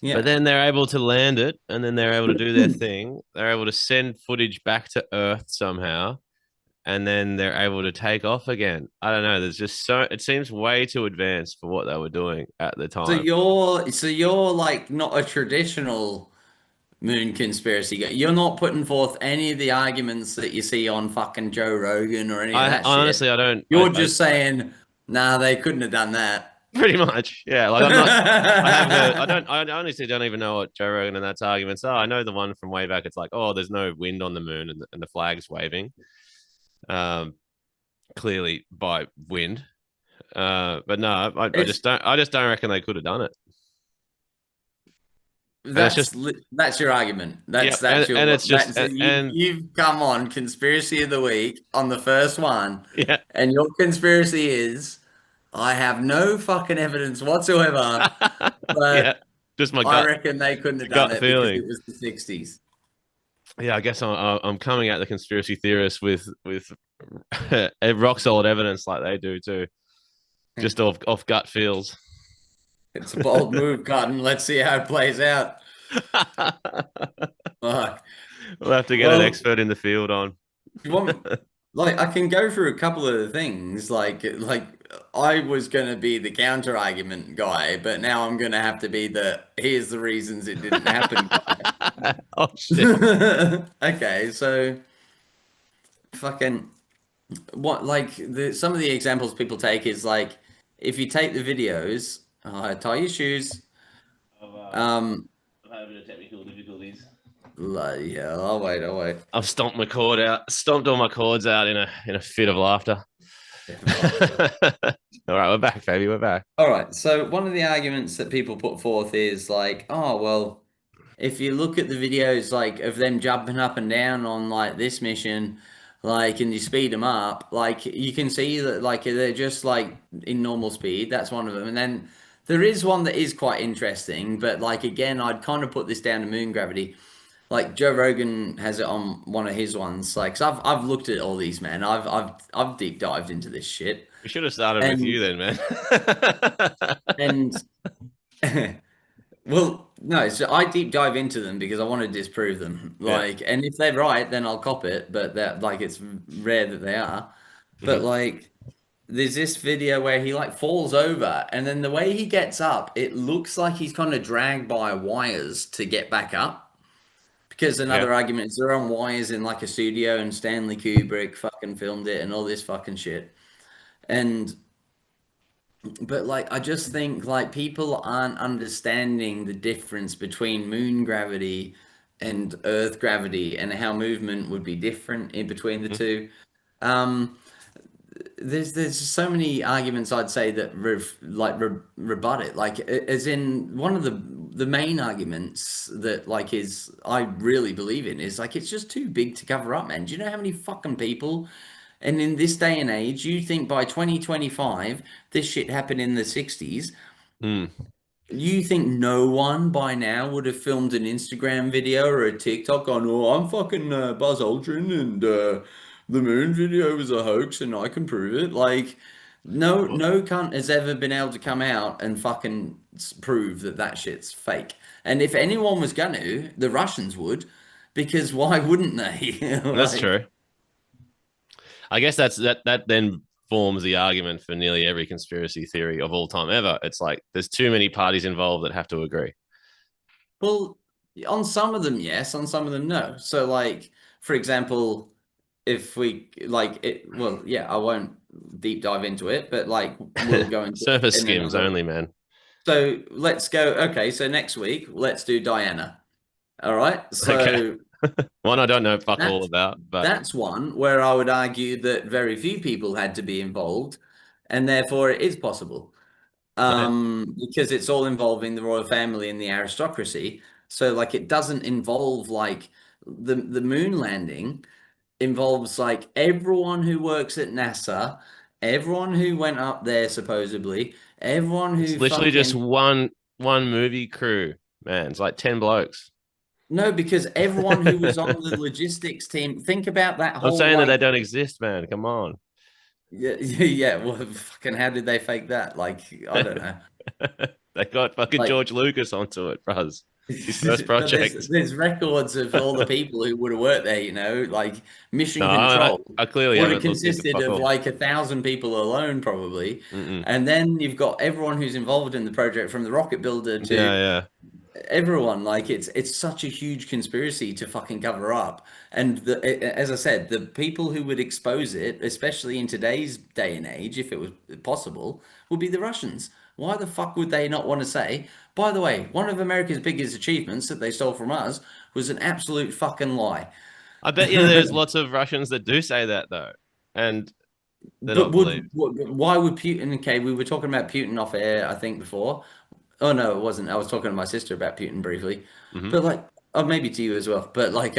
But Yeah. then they're able to land it, and then they're able to do their thing. They're able to send footage back to Earth somehow, and then they're able to take off again. I don't know. There's just it seems way too advanced for what they were doing at the So time. you're like not a traditional moon conspiracy guy. You're not putting forth any of the arguments that you see on fucking Joe Rogan or any of I that shit. honestly, I don't. You're I just saying, nah, they couldn't have done that. pretty much, yeah. Like I'm not. I have heard. I don't. I honestly don't even know what Joe Rogan and that's arguments are. I know the one from way back. It's like, oh, there's no wind on the moon, and the flag's waving. Um, clearly by wind. But no, I It's just don't. I just don't reckon they could have done it. And it's just that's your argument. yeah, That's your and it's just that's and you've come on conspiracy of the week on the first one, yeah, and your conspiracy is I have no fucking evidence whatsoever, yeah, but just my I gut reckon they couldn't have done gut it because it feeling. was the 60s. Yeah, I guess I'm coming at the conspiracy theorists with rock solid evidence like they do too, just off gut feels. It's a bold move, Cotton. Let's see how it plays out. Fuck. We'll have to get an Well, expert in the field on. you want like I can go through a couple of the things. Like I was gonna be the counter argument guy, but now I'm gonna have to be the here's the reasons it didn't happen Oh shit! guy. Okay, so fucking what like the some of the examples people take is like if you take the videos, tie your shoes. Um, I'm having a technical difficulties. bloody hell, I'll wait. I've stomped all my cords out in a fit of laughter. All right, we're back, baby. We're back. All right. So one of the arguments that people put forth is like, oh, well, if you look at the videos like of them jumping up and down on like this mission, like and you speed them up, like you can see that like they're just like in normal speed. That's one of them. And then there is one that is quite interesting, but like again, I'd kind of put this down to moon gravity. like Joe Rogan has it on one of his ones. Like, so I've looked at all these, man. I've deep dived into this shit, We should have started with and you then, man. and well, no, so I deep dive into them because I want to disprove them. Yeah. Like, and if they're right, then I'll cop it. But that, like, it's rare that they are. But Mhm. like, there's this video where he like falls over, and then the way he gets up, it looks like he's kind of dragged by wires to get back up. Because Yeah. another argument is they're on wires in like a studio, and Stanley Kubrick fucking filmed it, and all this fucking shit. And but like I just think like people aren't understanding the difference between moon gravity and earth gravity and how movement would be different in between the Mhm. two. Um, there's so many arguments I'd say that rebut it. Like as in one of the main arguments that like is I really believe in is like it's just too big to cover up, man. Do you know how many fucking people? And in this day and age, you think by 2025 this shit happened in the 60s. Mm. You think no one by now would have filmed an Instagram video or a TikTok on, oh, I'm fucking Buzz Aldrin and the moon video was a hoax and I can prove it. Like, no cunt has ever been able to come out and fucking prove that that shit's fake. And if anyone was gonna, the Russians would, because why wouldn't they? That's Like, true. I guess that then forms the argument for nearly every conspiracy theory of all time ever. It's like there's too many parties involved that have to agree. well, on some of them, yes, on some of them, no. So, like, for example, if we like it, well, yeah, I won't deep dive into it, but like we'll go into Surface it in skims another. only, man. So let's go. Okay, so next week let's do Diana. All right. Okay. So One I don't know fuck all that's about, but that's one where I would argue that very few people had to be involved, and therefore it is possible. okay. Because it's all involving the royal family and the aristocracy. So like it doesn't involve like the moon landing involves like everyone who works at NASA, everyone who went up there supposedly, everyone It's who literally just fucking one movie crew, man. It's like 10 blokes. no, because everyone who was on the logistics team, think about that I'm whole saying that they like don't exist, man. Come on. yeah, yeah, well fucking how did they fake that? Like, I don't know. They got fucking Like George Lucas onto it, bros. His first but there's project. there's records of all the people who would have worked there, you know, like No, Mission Control I clearly would have haven't looked into consisted fuck of all. like 1,000 people alone, probably. Mm-mm. And then you've got everyone who's involved in the project, from the rocket builder Yeah, to yeah. everyone. Like it's such a huge conspiracy to fucking cover up. And as I said, the people who would expose it, especially in today's day and age, if it was possible, would be the Russians. Why the fuck would they not want to say, by the way, one of America's biggest achievements that they stole from us was an absolute fucking lie? I bet you there's lots of Russians that do say that though, and they're But not believed. why would Putin? Okay, we were talking about Putin off air, I think, before. Oh no, it wasn't. I was talking to my sister about Putin briefly, Hmm. but like, oh, maybe to you as well. But like,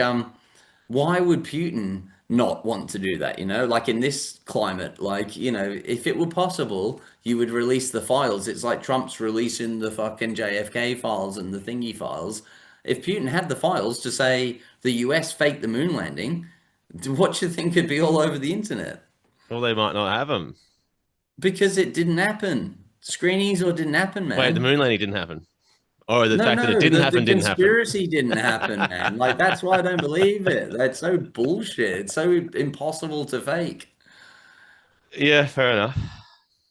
why would Putin not want to do that? You know, like in this climate, like, you know, if it were possible, you would release the files. It's like Trump's releasing the fucking JFK files and the thingy files. If Putin had the files to say the US faked the moon landing, what do you think could be all over the internet? Well, they might not have them. Because it didn't happen. Screenings or didn't happen, Wait, the man. moon landing didn't happen, or the No, fact that it no, didn't the happen didn't happen. conspiracy didn't happen, man. Like that's why I don't believe it. That's so bullshit. It's so impossible to fake. Yeah, fair enough.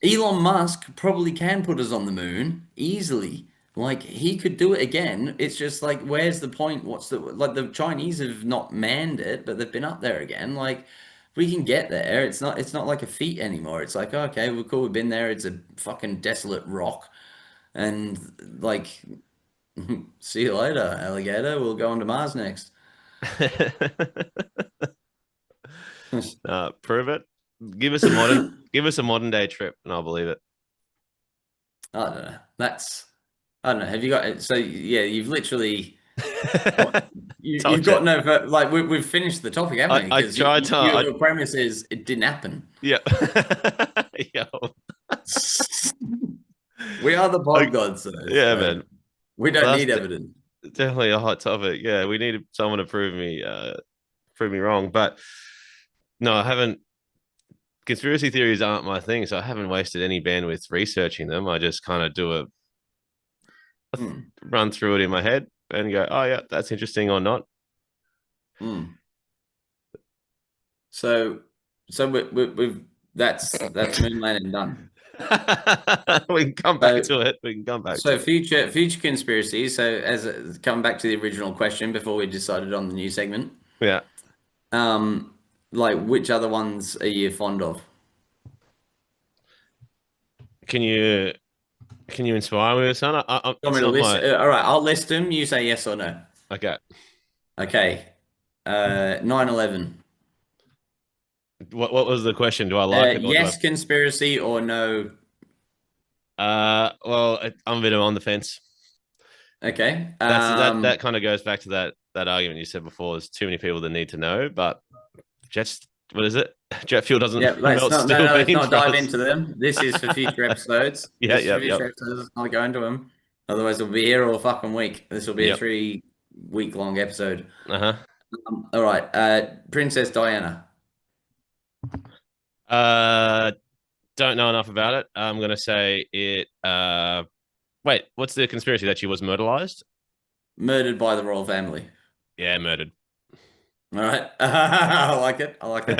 Elon Musk probably can put us on the moon easily. Like he could do it again. It's just like, where's the point? What's the like the Chinese have not manned it, but they've been up there again. Like we can get there. It's not like a feat anymore. It's like, okay, we're cool, we've been there. It's a fucking desolate rock. And like see you later, alligator. We'll go on to Mars next. Prove it. Give us a modern day trip, and I'll believe it. I don't know. I don't know. Have you got it? So yeah, you've literally you've Told you. got no like we've finished the topic, haven't we? I Because tried to. your premise is it didn't happen. Yeah. Yo. We are the I- PodGodz, though. yeah, So man. we don't Last need evidence. definitely a hot topic. Yeah, we need someone to prove me wrong. But no, I haven't. Conspiracy theories aren't my thing, so I haven't wasted any bandwidth researching them. I just kind of do a Mm. run through it in my head and go, "Oh yeah, that's interesting," or not. Mm. So, we've that's moon landing done. We can come back So, to it. We can come back to so it. future conspiracies. So, come back to the original question before we decided on the new segment. Yeah. Like which other ones are you fond of? Can you inspire me with son? Want me It's to not list? my All right, I'll list them. You say yes or no. okay. Okay. 9/11. What was the question? Do I like it or do I? Yes, conspiracy or no? Well, I'm a bit on the fence. Okay. That kind of goes back to that argument you said before. There's too many people that need to know, but jets. What is it? Jet fuel doesn't Yeah, let's melt not. steel No, let's beams not for dive us. into them. This is for future episodes. Yeah, This is for yep, yep, future episodes. Let's not go into them. Otherwise, we'll be here all fucking week. This will be a yep. 3 week long episode. Uh-huh. All right. Princess Diana. Don't know enough about it. I'm gonna say it. Wait, what's the conspiracy that she was murderized? Murdered by the royal family. Yeah, murdered. All right. I like it. I like it.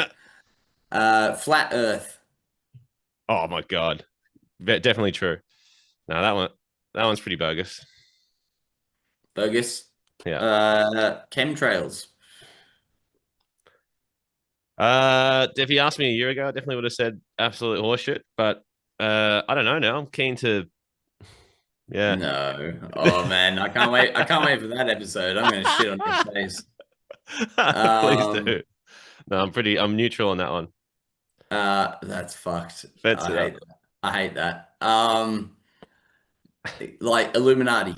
Flat Earth. Oh my god, definitely true. No, that one's pretty bogus. Bogus. Yeah. Chemtrails. If you asked me a year ago, I definitely would have said absolute horseshit. But I don't know now. I'm keen to. Yeah. No. Oh man, I can't wait. I can't wait for that episode. I'm gonna shit on your face. Please do. No, I'm neutral on that one. That's fucked. Fence I it hate up. that. I hate that. Like Illuminati.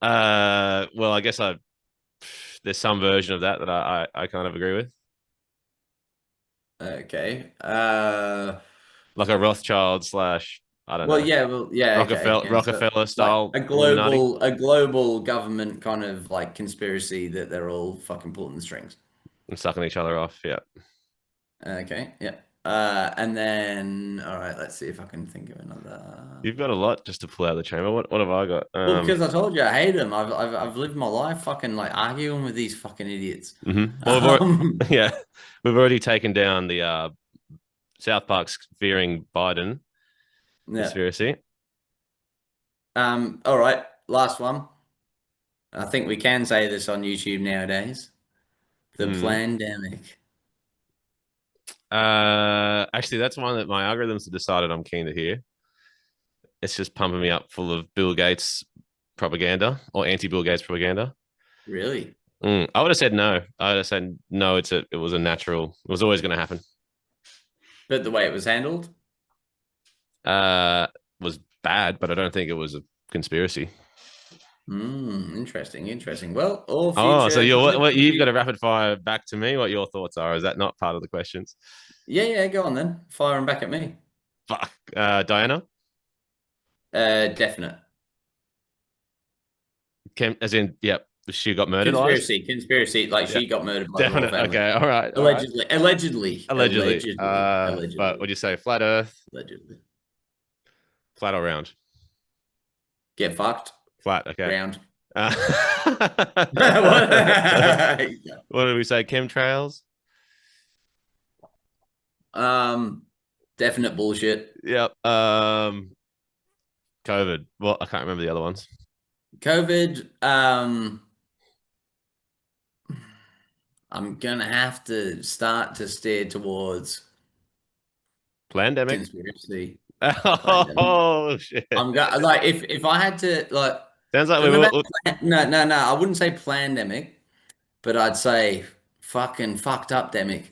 Well, I guess there's some version of that I kind of agree with, Okay. like a Rothschild slash I don't Well, know yeah, okay. Yeah. So Rockefeller like style Illuminati a global government kind of like conspiracy that they're all fucking pulling the strings. and sucking each other off. Yeah. Okay, yeah. And then all right, let's see if I can think of another. You've got a lot just to pull out of the chamber. What have I got? Well, because I told you I hate them. I've lived my life fucking like arguing with these fucking idiots. Well, yeah, we've already taken down the South Park's fearing Biden Yeah. conspiracy. All right, last one. I think we can say this on YouTube nowadays. The Plandemic. Actually, that's one that my algorithms have decided I'm keen to hear. It's just pumping me up full of Bill Gates propaganda or anti-Bill Gates propaganda. Really? I would have said no. I would have said no. It was a natural. It was always going to happen. But the way it was handled? Was bad, but I don't think it was a conspiracy. Interesting. Well, all Oh, future. so what you've got to rapid fire back to me what your thoughts are. Is that not part of the questions? Yeah, go on then. Fire them back at me. Fuck. Diana? Definite. As in, yep, she got murdered. Conspiracy. Like she got murdered by the royal Definite. family. Okay, all right. Allegedly. But would you say flat Earth, Allegedly. flat or round? Get fucked. Flat. Okay. Round. What did we say? Chemtrails? Definite bullshit. Yep. COVID. Well, I can't remember the other ones. COVID. I'm gonna have to start to steer towards Pandemic. conspiracy. Oh shit! I'm like if I had to like. Sounds like no. I wouldn't say plandemic, but I'd say fucking fucked up demic.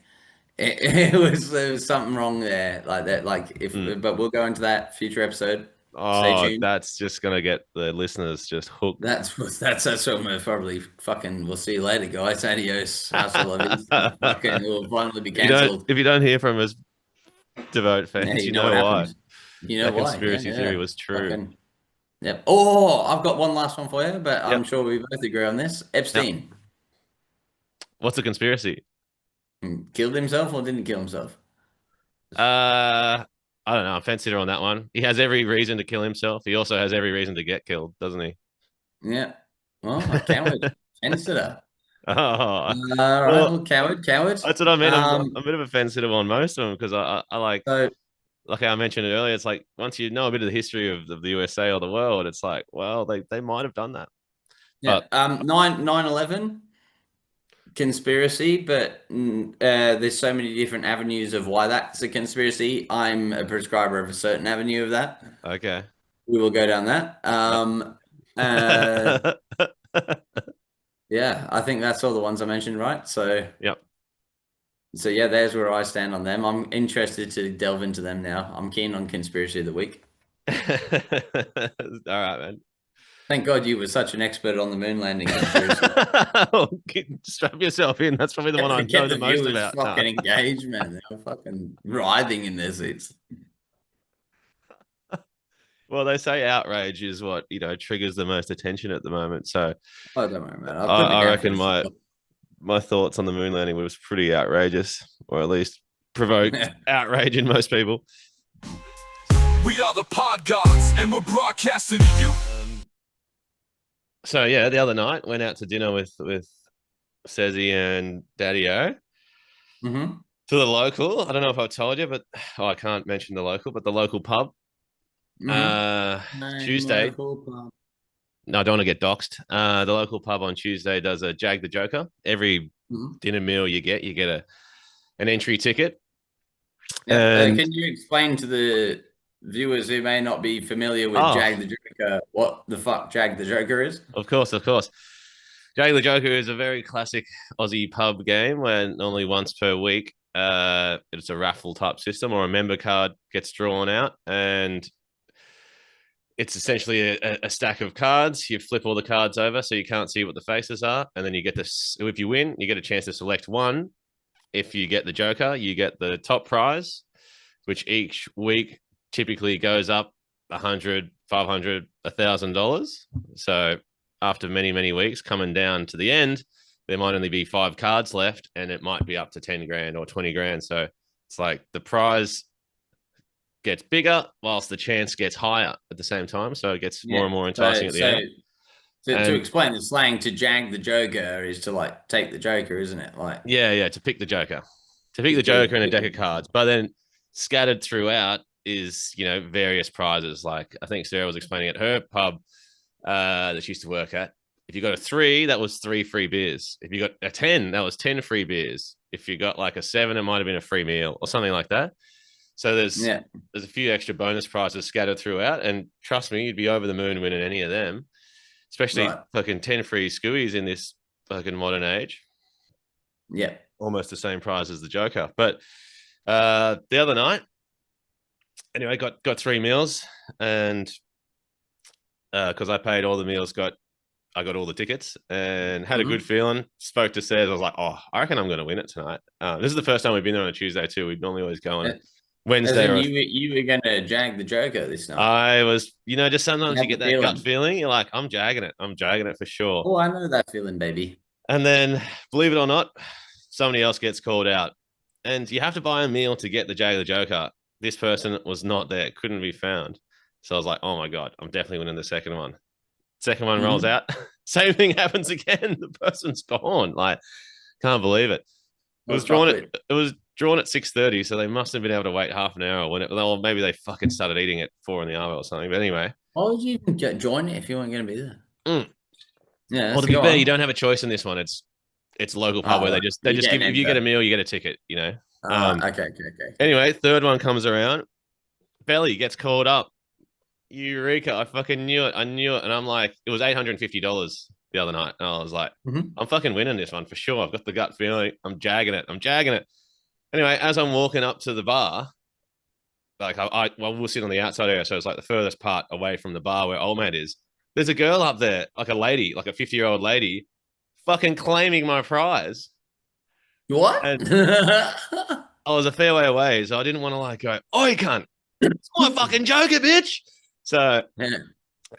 There was something wrong there, like that. Like but we'll go into that future episode. Stay tuned. That's just gonna get the listeners just hooked. That's what we're probably fucking. We'll see you later, guys. Adios. Fucking, we'll finally be cancelled. If you don't hear from us, devote fans, Yeah, you know why. You know why. Conspiracy theory was true. Yep. Oh, I've got one last one for you, but I'm Yep. sure we both agree on this. Yep. Epstein What's a conspiracy? killed himself or didn't kill himself? I don't know. I'm fence sitter on that one. He has every reason to kill himself. He also has every reason to get killed, doesn't he? Yeah. Oh, a coward. Fence sitter. Oh, All right. well, Well, coward. that's what I mean. I'm a bit of a fence sitter on most of them because I So like I mentioned it earlier. It's like once you know a bit of the history of the USA or the world, it's like, well, they might have done that. yeah. But 9/11 conspiracy, but there's so many different avenues of why that's a conspiracy. I'm a prescriber of a certain avenue of that. okay. We will go down that. Uh, Yep. yeah, I think that's all the ones I mentioned, right? So, Yep. yeah, there's where I stand on them. I'm interested to delve into them now. I'm keen on conspiracy of the week. All right, man. Thank God you were such an expert on the moon landing conspiracy. Strap yourself in. That's probably the one I Get know the the most viewers about. No. fucking engaged, man. They're fucking writhing in their seats. Well, they say outrage is what triggers the most attention at the moment. So Oh, don't worry, man. I'll put the I gap reckon finish. my thoughts on the moon landing was pretty outrageous, or at least provoked outrage in most people. We are the PodGodz, and we're broadcasting to you. So yeah, the other night went out to dinner with Sezzy and Daddy O Mm-hmm. to the local. I don't know if I've told you, but I can't mention the local, but the local pub. Tuesday. No, I don't want to get doxxed. The local pub on Tuesday does a Jag the Joker. Every dinner meal you get an entry ticket. Yeah. And Can you explain to the viewers who may not be familiar with Jag the Joker what the fuck Jag the Joker is? Of course. Jag the Joker is a very classic Aussie pub game where normally once per week, it's a raffle type system or a member card gets drawn out, and it's essentially a stack of cards. You flip all the cards over so you can't see what the faces are, and then you get this. If you win, you get a chance to select one. If you get the Joker, you get the top prize, which each week typically goes up $100, $500, $1,000. So after many, many weeks coming down to the end, there might only be 5 cards left and it might be up to 10 grand or 20 grand. So it's like the prize gets bigger whilst the chance gets higher at the same time. So it gets more and more enticing at the end. To explain the slang, to Jag the Joker is to like take the Joker, isn't it? Like to pick the Joker. To pick the Joker in a deck of cards. But then scattered throughout is, various prizes. Like I think Sarah was explaining at her pub that she used to work at. If you got a 3, that was 3 free beers. If you got a 10, that was 10 free beers. If you got like a 7, it might have been a free meal or something like that. So there's a few extra bonus prizes scattered throughout. And trust me, you'd be over the moon winning any of them. Especially fucking 10 free skewies in this fucking modern age. Yeah. Almost the same prize as the Joker. But the other night, anyway, got 3 meals, and because I paid all the meals, I got all the tickets and had a good feeling. Spoke to Sez. I was like, oh, I reckon I'm going to win it tonight. This is the first time we've been there on a Tuesday too. We'd normally always go on Wednesday. You were going to Jag the Joker this night. I was, just sometimes you get that gut feeling. You're like, I'm jagging it for sure. Oh, I know that feeling, baby. And then, believe it or not, somebody else gets called out. And you have to buy a meal to get the Jag the Joker. This person was not there, couldn't be found. So I was like, oh my God, I'm definitely winning the second one. Second one rolls out. Same thing happens again. The person's gone. Like, can't believe it. It was drawn at 6:30, so they must have been able to wait half an hour or maybe they fucking started eating at 4 in the hour or something. But anyway. Why would you even join it if you weren't going to be there? Yeah. Well, to be fair, you don't have a choice in this one. It's local pub where they just give if you get a meal, you get a ticket, Okay. Anyway, third one comes around. Belly gets called up. Eureka. I fucking knew it. And I'm like, it was $850 the other night. And I was like, I'm fucking winning this one for sure. I've got the gut feeling. I'm jagging it. Anyway, as I'm walking up to the bar, like we'll sit on the outside area. So it's like the furthest part away from the bar where old mate is. There's a girl up there, like a lady, like a 50-year-old lady, fucking claiming my prize. What? And I was a fair way away, so I didn't want to like go, oi, cunt. It's my fucking Joker, bitch. So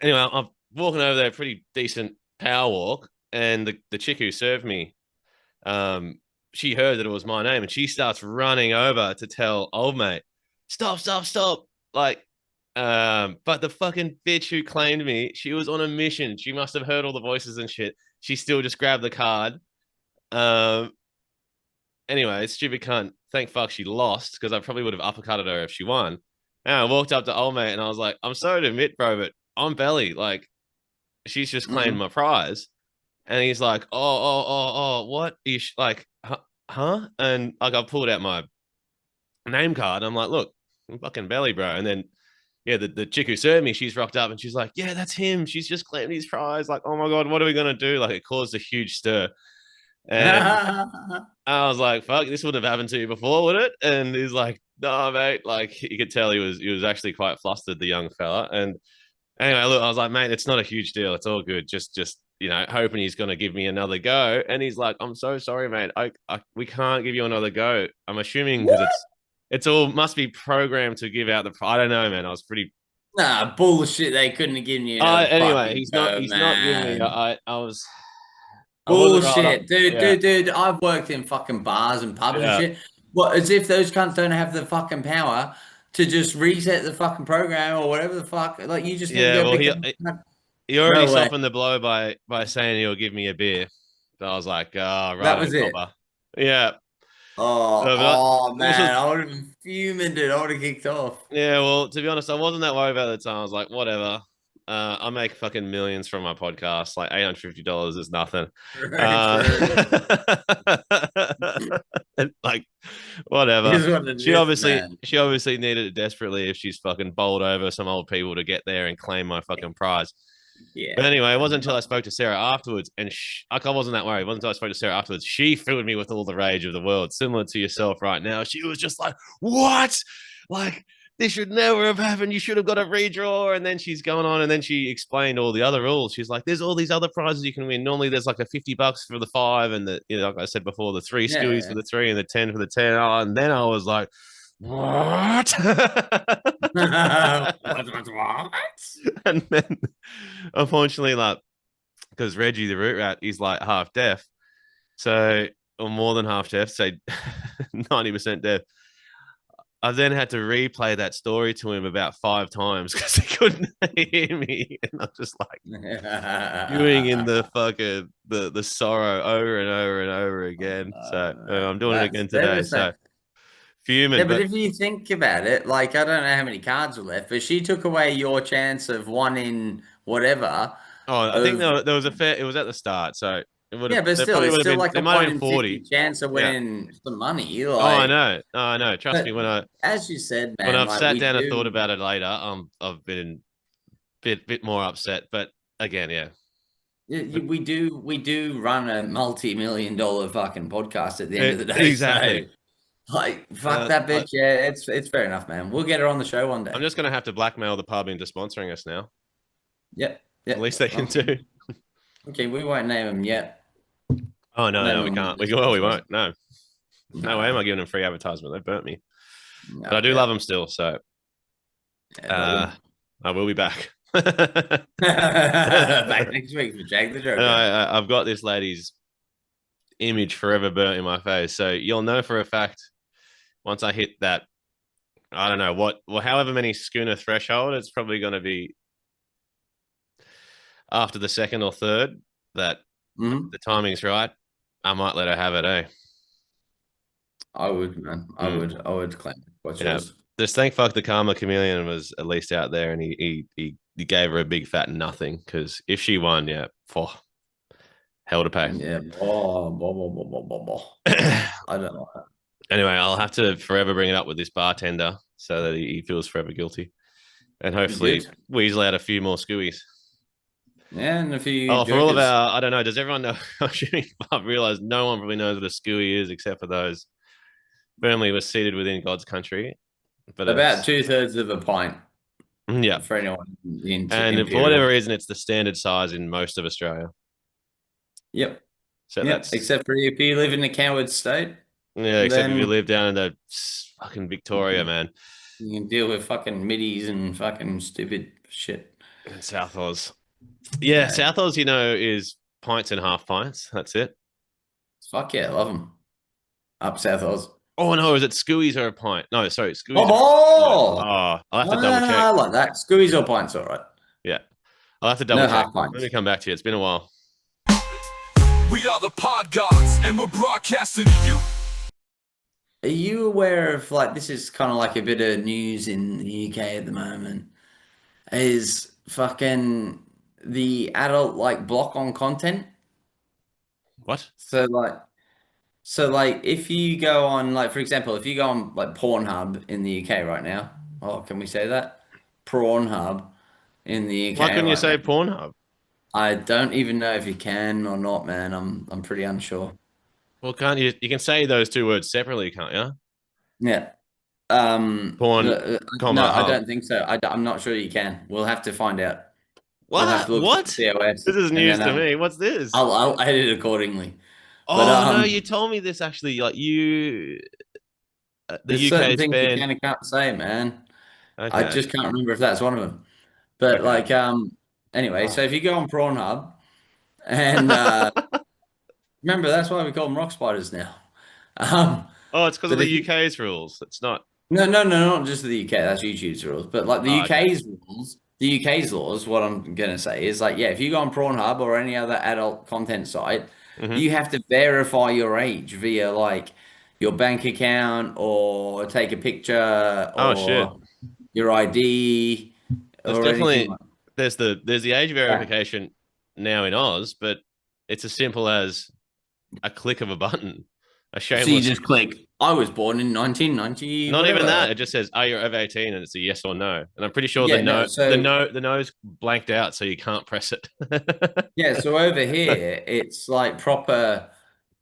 Anyway, I'm walking over there, pretty decent power walk, and the chick who served me, um, she heard that it was my name, and she starts running over to tell old mate, stop, stop, stop. Like, but the fucking bitch who claimed me, she was on a mission. She must have heard all the voices and shit. She still just grabbed the card. Um, anyway, stupid cunt. Thank fuck she lost, because I probably would have uppercutted her if she won. And I walked up to old mate and I was like, I'm sorry to admit, bro, but I'm belly. Like, she's just claimed my prize. And he's like, what? Like, huh? And like, I pulled out my name card. And I'm like, look, I'm fucking belly, bro. And then, yeah, the chick who served me, she's rocked up and she's like, yeah, that's him. She's just claimed his prize. Like, oh my God, what are we going to do? Like, it caused a huge stir. And I was like, fuck, this wouldn't have happened to you before, would it? And he's like, no, mate. Like, you could tell he was actually quite flustered, the young fella. And anyway, look, I was like, mate, it's not a huge deal. It's all good. Just hoping he's going to give me another go. And he's like, I'm so sorry, mate. We can't give you another go. I'm assuming because it's all must be programmed to give out the. I don't know, man. I was pretty. Nah, bullshit. They couldn't have given you another Anyway, fucking he's not. go, He's not giving me. man. I was. I wasn't right up. Bullshit, dude, Yeah. dude. I've worked in fucking bars and pubs and Yeah. shit. What, as if those cunts don't have the fucking power to just reset the fucking program or whatever the fuck. Like, you just need to Yeah. go Well, pick up. he already No way. softened the blow by saying he'll give me a beer. So I was like, oh, That right, was it. copper. Yeah. Oh This was man, I would have been fuming, dude. I would have kicked off. Yeah, well, to be honest, I wasn't that worried about it at the time. I was like, whatever. I make fucking millions from my podcast. Like $850 is nothing. Very true. Like, whatever. Here's what it is, man. She obviously needed it desperately if she's fucking bowled over some old people to get there and claim my fucking prize. Yeah. But anyway, it wasn't until I spoke to Sarah afterwards, and I wasn't that worried. It wasn't until I spoke to Sarah afterwards. She filled me with all the rage of the world, similar to yourself right now. She was just like, "What? Like, this should never have happened. You should have got a redraw." And then she's going on, and then she explained all the other rules. She's like, "There's all these other prizes you can win. Normally, there's like a $50 for the 5, and like I said before, the 3 skewies for the 3 and the 10 for the 10." Oh, and then I was like, what? What? And then, unfortunately, like, because Reggie the root rat is like half deaf, so or more than half deaf, say 90% deaf. I then had to replay that story to him about 5 times because he couldn't hear me, and I'm just like doing in the fucking the sorrow over and over and over again. So I'm doing it again today. So fuming. Yeah, but if you think about it, like, I don't know how many cards are left, but she took away your chance of 1 in whatever. Oh, I think there was a fair. It was at the start, so it would have. Yeah, but there still, probably it's would have still been. like There a might have 1 been in 40 50 chance of winning some money. Oh, I know. Oh, I know. Trust me, as you said, man, when I've like, sat down and thought about it later, I've been bit more upset. But again, yeah. We do run a multi-million-dollar fucking podcast at the end of the day. Exactly. So, like, fuck that bitch. Yeah, it's fair enough, man. We'll get her on the show one day. I'm just gonna have to blackmail the pub into sponsoring us now. Yep. At least they can do. Okay, we won't name them yet. Oh no, we can't. We won't. No way am I giving them free advertisement. They burnt me. But I do love them still. So I will be back. Back next week for Jag the Joker. I've got this lady's image forever burnt in my face. So you'll know for a fact once I hit that, I don't know however many schooner threshold, it's probably going to be after the 2nd or 3rd that the timing's right. I might let her have it, eh? I would, man. I would claim it. What's yours? Just thank fuck the Karma Chameleon was at least out there, and he gave her a big fat nothing, because if she won, hell to pay. Yeah. I don't know. Anyway, I'll have to forever bring it up with this bartender so that he feels forever guilty, and hopefully weasel out a few more skewies. Yeah, and a few. Oh, for all of our, I don't know. Does everyone know? I've realized no one probably knows what a skewy is except for those. Burnley was seated within God's country, but about 2/3 of a pint. Yeah, for anyone. And for whatever reason, it's the standard size in most of Australia. Yep. So that's except for if you live in a coward state. Yeah, except if you live down in the fucking Victoria, man. You can deal with fucking middies and fucking stupid shit. And South Oz. Yeah, Yeah. South Oz, is pints and half pints. That's it. Fuck yeah, love them. Up South Oz. Oh no, is it Skewies or a pint? No, sorry, Skewies are a pint. Oh, Oh, I'll have to double check. I like that. Squeeze or pints, all right. Yeah, I'll have to double No check. half Let pints. me come back to you. It's been a while. We are the PodGodz, and we're broadcasting to you. Are you aware of like this is kind of like a bit of news in the UK at the moment? Is fucking the adult like block on content? What? So like if you go on like for example, if you go on like Pornhub in the UK right now, oh, can we say that? Pornhub in the Why UK couldn't you right now. say Pornhub? I don't even know if you can or not, man. I'm pretty unsure. Well, can't you? You can say those two words separately, can't you? Yeah. Porn, No, comma I hub. don't think so. I'm not sure you can. We'll have to find out. We'll have What? to look at the What? COS This is and news then to me. What's this? I'll edit it accordingly. But Oh no, you told me this actually. Like the there's certain UK's things you banned. can and can't say, man. I Okay. just can't remember if that's one of them. But Okay. like anyway, so Oh. if you go on Pornhub and remember that's why we call them rock spiders now. Um, Oh, it's because of but the if you UK's rules. It's not. no, not just the UK. That's YouTube's rules. But like the Oh, okay. UK's rules, the UK's laws, what I'm gonna say is like, yeah, if you go on Pornhub or any other adult content site, Hmm. you have to verify your age via like your bank account or take a picture Oh shit. or your ID There's or anything definitely like there's the age that. verification now in Oz, but it's as simple as a click of a button. A So you shameless. just click, I was born in 1990, Not even whatever. that. It just says, "Are you over 18?" and it's a yes or no. And I'm pretty sure the Yeah, no. no, the no, the no's blanked out, so you can't press it. So over here, it's like proper,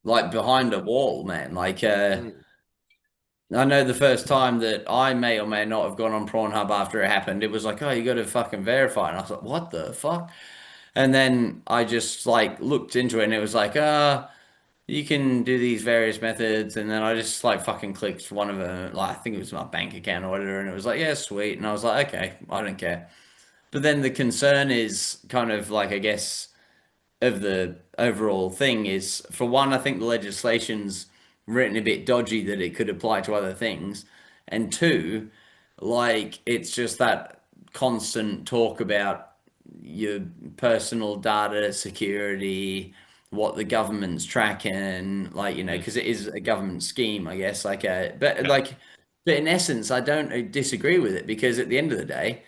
like behind a wall, man. Like, Mm. I know the first time that I may or may not have gone on Pornhub after it happened, it was like, oh, you got to fucking verify. And I was like, what the fuck? And then I just like looked into it and it was like, you can do these various methods. And then I just like fucking clicked one of them. Like, I think it was my bank account or whatever. And it was like, yeah, sweet. And I was like, okay, I don't care. But then the concern is kind of like, I guess, of the overall thing is for one, I think the legislation's written a bit dodgy that it could apply to other things. And two, like it's just that constant talk about your personal data security, what the government's tracking, like, Mm. because it is a government scheme, I guess. But Yeah. like, but in essence, I don't disagree with it because at the end of the day,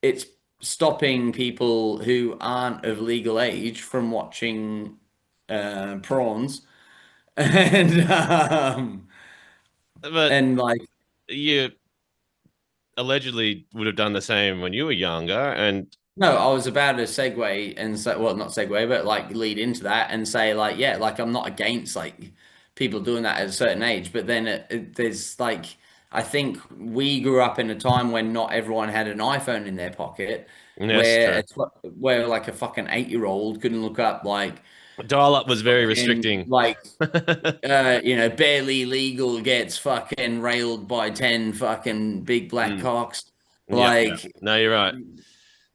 it's stopping people who aren't of legal age from watching prawns and But and like you allegedly would have done the same when you were younger, and no, I was about to segue and say, well, not segue, but like lead into that and say like, yeah, like I'm not against like people doing that at a certain age, but then there's like, I think we grew up in a time when not everyone had an iPhone in their pocket, yes, where true. where like a fucking 8-year-old couldn't look up like Dial-up was very fucking restricting. like barely legal gets fucking railed by 10 fucking big black Mm. cocks. Yeah, yeah. Like, No, you're right.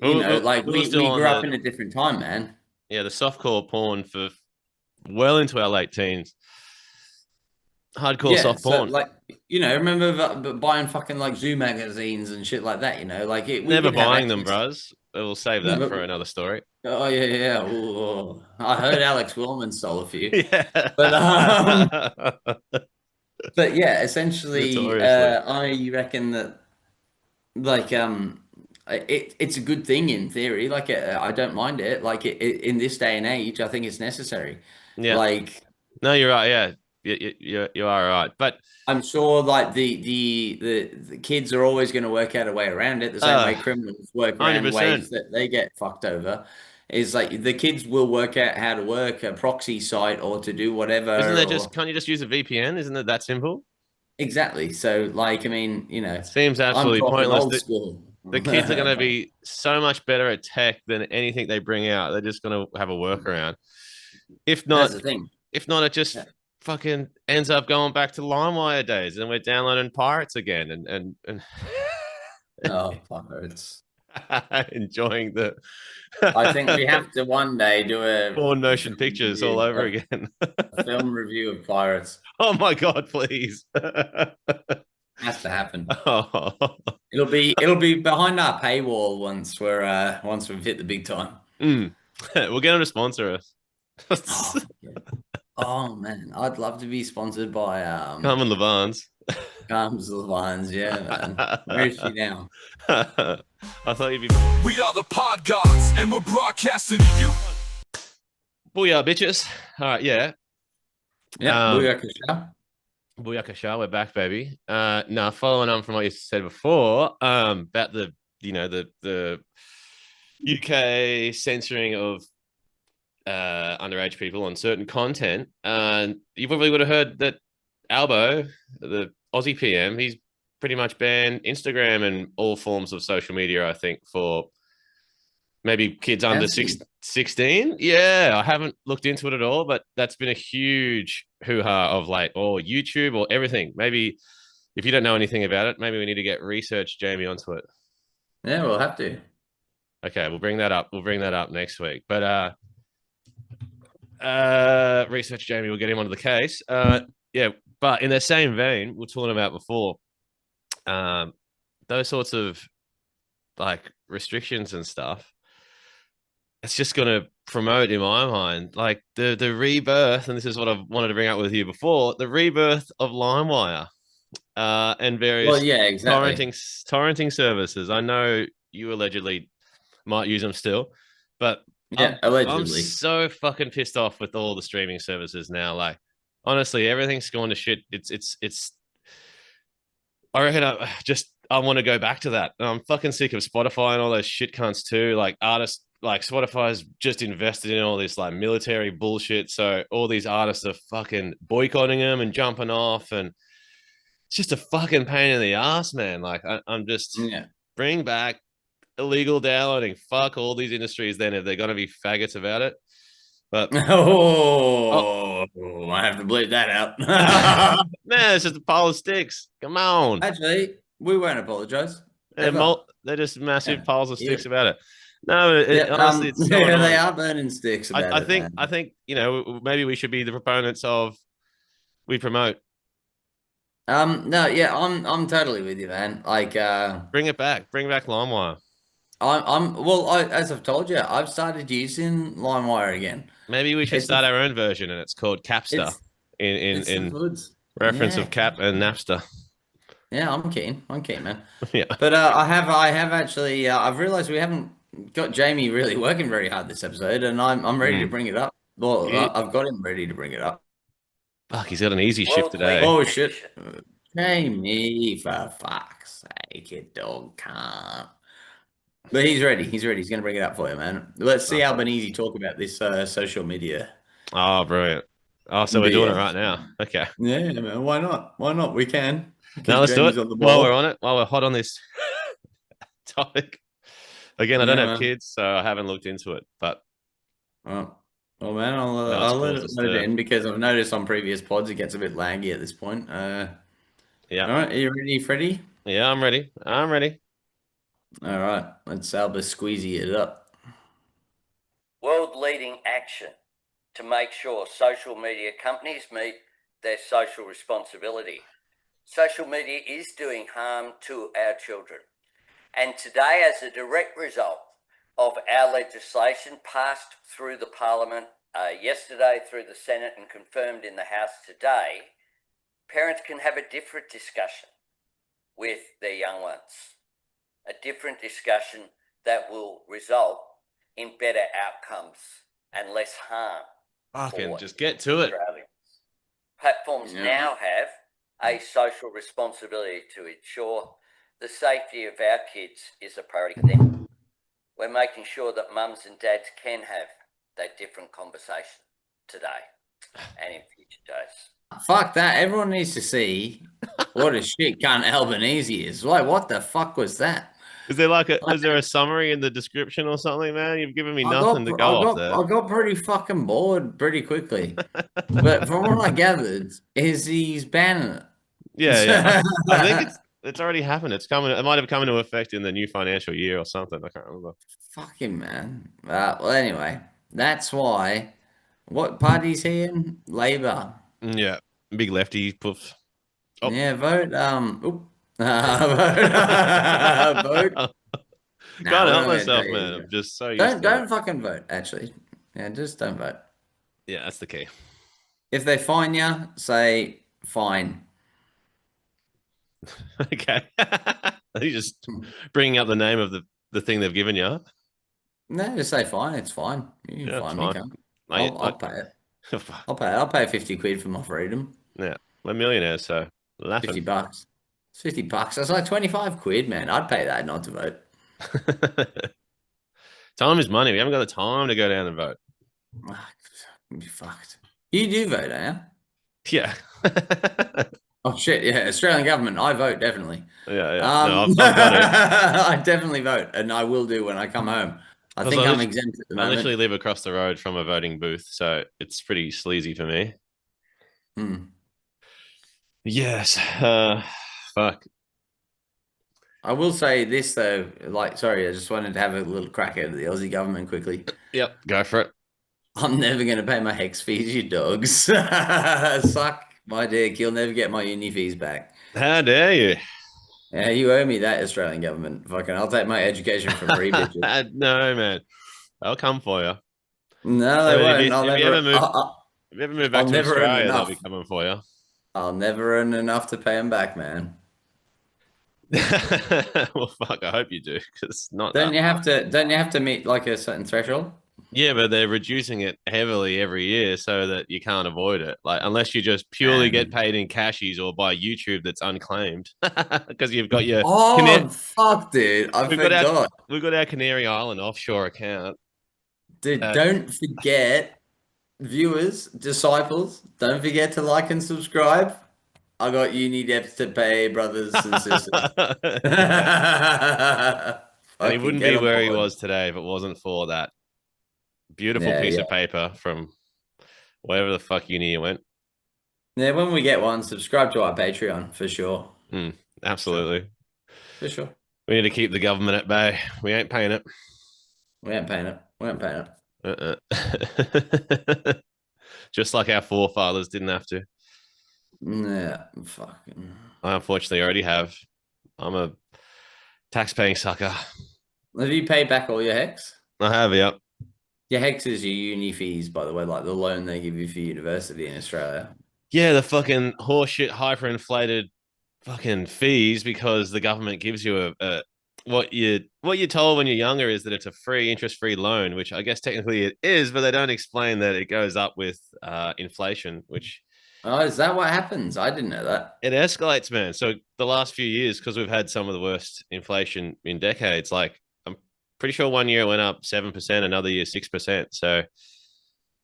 We were still we on grew up the in a different time, man. the softcore porn for well into our late teens. Hardcore Yeah, soft so porn. like, remember buying fucking like Zoo magazines and shit like that, like we Never did have buying them, access. bros. We'll save No, that but for another story. oh yeah. Ooh. I heard Alex Willman stole a few. Yeah. But but yeah, essentially Notoriously. I reckon that like it's a good thing in theory, like I don't mind it, like in this day and age I think it's necessary, Yeah. like No, you're right. Yeah. You are right. But I'm sure like the kids are always going to work out a way around it the same way criminals work around 100%. ways that they get fucked over, is like the kids will work out how to work a proxy site or to do Isn't whatever there or can't you just use a VPN? Isn't it that simple? exactly. So like I mean It seems I'm absolutely talking pointless. old school. The kids are going to be so much better at tech than anything they bring out. They're just going to have a workaround. If That's not, the thing. if not, it just fucking ends up going back to LimeWire days, and we're downloading pirates again. And Oh, fuck, it's Enjoying the I think we have to one day do porn motion pictures all over again. a film review of Pirates. Oh my god, please. Has to happen. Oh. It'll be behind our paywall once we've hit the big time. We'll get them to sponsor us. Oh, yeah. Oh man, I'd love to be sponsored by Carmen Levans. Carmen Levans, yeah, man. Where is she now? I thought you'd be. We are the PodGodz, and we're broadcasting to you. Booyah, bitches. All right, yeah. Yeah, Booyakasha. Booyakasha, we're back, baby. Now, following on from what you said before, about the UK censoring of underage people on certain content, you probably would have heard that Albo, the Aussie PM, he's pretty much banned Instagram and all forms of social media, I think, for maybe kids under 16. Yeah, I haven't looked into it at all, but that's been a huge hoo-ha of like, or YouTube or everything. Maybe if you don't know anything about it, maybe we need to get research Jamie onto it. Yeah, we'll have to. Okay, we'll bring that up. We'll bring that up next week. But research Jamie, we'll get him onto the case. Yeah, but in the same vein, we're talking about before, those sorts of like restrictions and stuff, it's just going to promote, in my mind, like the rebirth, and this is what I've wanted to bring up with you before, the rebirth of LimeWire and various torrenting services. I know you allegedly might use them still, but yeah, allegedly. I'm so fucking pissed off with all the streaming services now. Like, honestly, everything's gone to shit. It's. I reckon I want to go back to that. I'm fucking sick of Spotify and all those shit cunts too. Like artists, like Spotify's just invested in all this like military bullshit. So all these artists are fucking boycotting them and jumping off, and it's just a fucking pain in the ass, man. Like I'm just bring back illegal downloading. Fuck all these industries then if they're gonna be faggots about it. But I have to bleep that out. Man, it's just a pile of sticks. Come on. Actually, we won't apologize. They're just massive piles of sticks about it. No, honestly, it's so they are burning sticks about I think maybe we should be the proponents of we promote. No, yeah, I'm totally with you, man. Like, bring it back. Bring back LimeWire. As I've told you, I've started using LimeWire again. Maybe we should start our own version, and it's called Capster in reference of Cap and Napster. Yeah, I'm keen, man. Yeah, but I have actually. I've realized we haven't got Jamie really working very hard this episode, and I'm ready to bring it up. Well, I've got him ready to bring it up. Fuck, he's got an easy shift today. Oh shit, Jamie, for fuck's sake, you dog can't. But he's ready. He's ready. He's going to bring it up for you, man. Let's see Albanese talk about this social media. Oh, brilliant. Oh, so we're doing it right now. Okay. Yeah, man. Why not? Why not? We can. Now let's do it while we're on it. While we're hot on this topic. Again, I don't have kids, so I haven't looked into it. But well, man, I'll let it in because I've noticed on previous pods it gets a bit laggy at this point. Yeah. All right. Are you ready, Freddie? Yeah, I'm ready. All right, let's Albus squeezy it up. World-leading action to make sure social media companies meet their social responsibility. Social media is doing harm to our children. And today, as a direct result of our legislation passed through the Parliament yesterday, through the Senate and confirmed in the House today, parents can have a different discussion with their young ones. A different discussion that will result in better outcomes and less harm. Fucking just get to it. Platforms now have a social responsibility to ensure the safety of our kids is a priority for them. We're making sure that mums and dads can have that different conversation today and in future days. Fuck that. Everyone needs to see what a shit cunt Albanese is. Like, what the fuck was that? Is there is there a summary in the description or something, man? You've given me nothing to go off there. I got pretty fucking bored pretty quickly. But from what I gathered, is he's banning it. Yeah. It's already happened. It's coming. It might have come into effect in the new financial year or something. I can't remember. Fucking man. Well, anyway, that's why. What party's he in? Labour. Yeah, big lefty poof. Oh. Yeah, vote. Vote. Vote. Nah, Can't we're help not gonna tell myself, you. man. I'm just so used to it. Don't fucking vote. Actually, yeah, just don't vote. Yeah, that's the key. If they fine you, say fine. Okay. Are you just bringing up the name of the thing they've given you? No, just say fine. It's fine. You can Yeah, fine fine. me, cunt. Mate, I'll pay it. I'll pay 50 quid for my freedom. yeah, we're millionaires, so 50 laughing. bucks. It's 50 bucks. That's like 25 quid, man. I'd pay that not to vote. Time is money. We haven't got the time to go down and vote. You'd be fucked. You do vote, don't you? Yeah. Oh shit, yeah. Australian government, I vote definitely. Yeah. No, I've got it. I definitely vote, and I will do when I come home. I think I'm exempt at the I moment. literally live across the road from a voting booth, so it's pretty sleazy for me. Yes. Fuck. I will say this though, like, sorry, I just wanted to have a little crack at the Aussie government quickly. Yep, go for it. I'm never going to pay my HEX fees, you dogs. Suck my dick. You'll never get my uni fees back. How dare you? Yeah, you owe me that, Australian government. Fucking, I'll take my education from free bitches. No, man. I'll come for you. No, they won't. If you ever move back to Australia, they'll be coming for you. I'll never earn enough to pay them back, man. Well, fuck. I hope you do, because not. Don't you have to meet like a certain threshold? Yeah, but they're reducing it heavily every year so that you can't avoid it. Like, unless you just purely get paid in cashies or by YouTube that's unclaimed, because you've got your. Fuck, dude! I forgot. We've got our Canary Island offshore account. Dude, don't forget, viewers, disciples, don't forget to like and subscribe. I got uni debts to pay, brothers and sisters. And he wouldn't be where he was today if it wasn't for that beautiful piece of paper from wherever the fuck uni you went. Yeah, when we get one, subscribe to our Patreon for sure. Absolutely. For sure. We need to keep the government at bay. We ain't paying it. We ain't paying it. Just like our forefathers didn't have to. Yeah, fucking. I unfortunately already have. I'm a tax-paying sucker. Have you paid back all your HEX? I have, yep. Your HEX is your uni fees, by the way, like the loan they give you for university in Australia. Yeah, the fucking horseshit, hyperinflated fucking fees because the government gives you a what you're told when you're younger is that it's a free interest-free loan, which I guess technically it is, but they don't explain that it goes up with inflation, which. Oh, is that what happens? I didn't know that. It escalates, man. So the last few years, because we've had some of the worst inflation in decades, like I'm pretty sure one year it went up 7%, another year 6%. So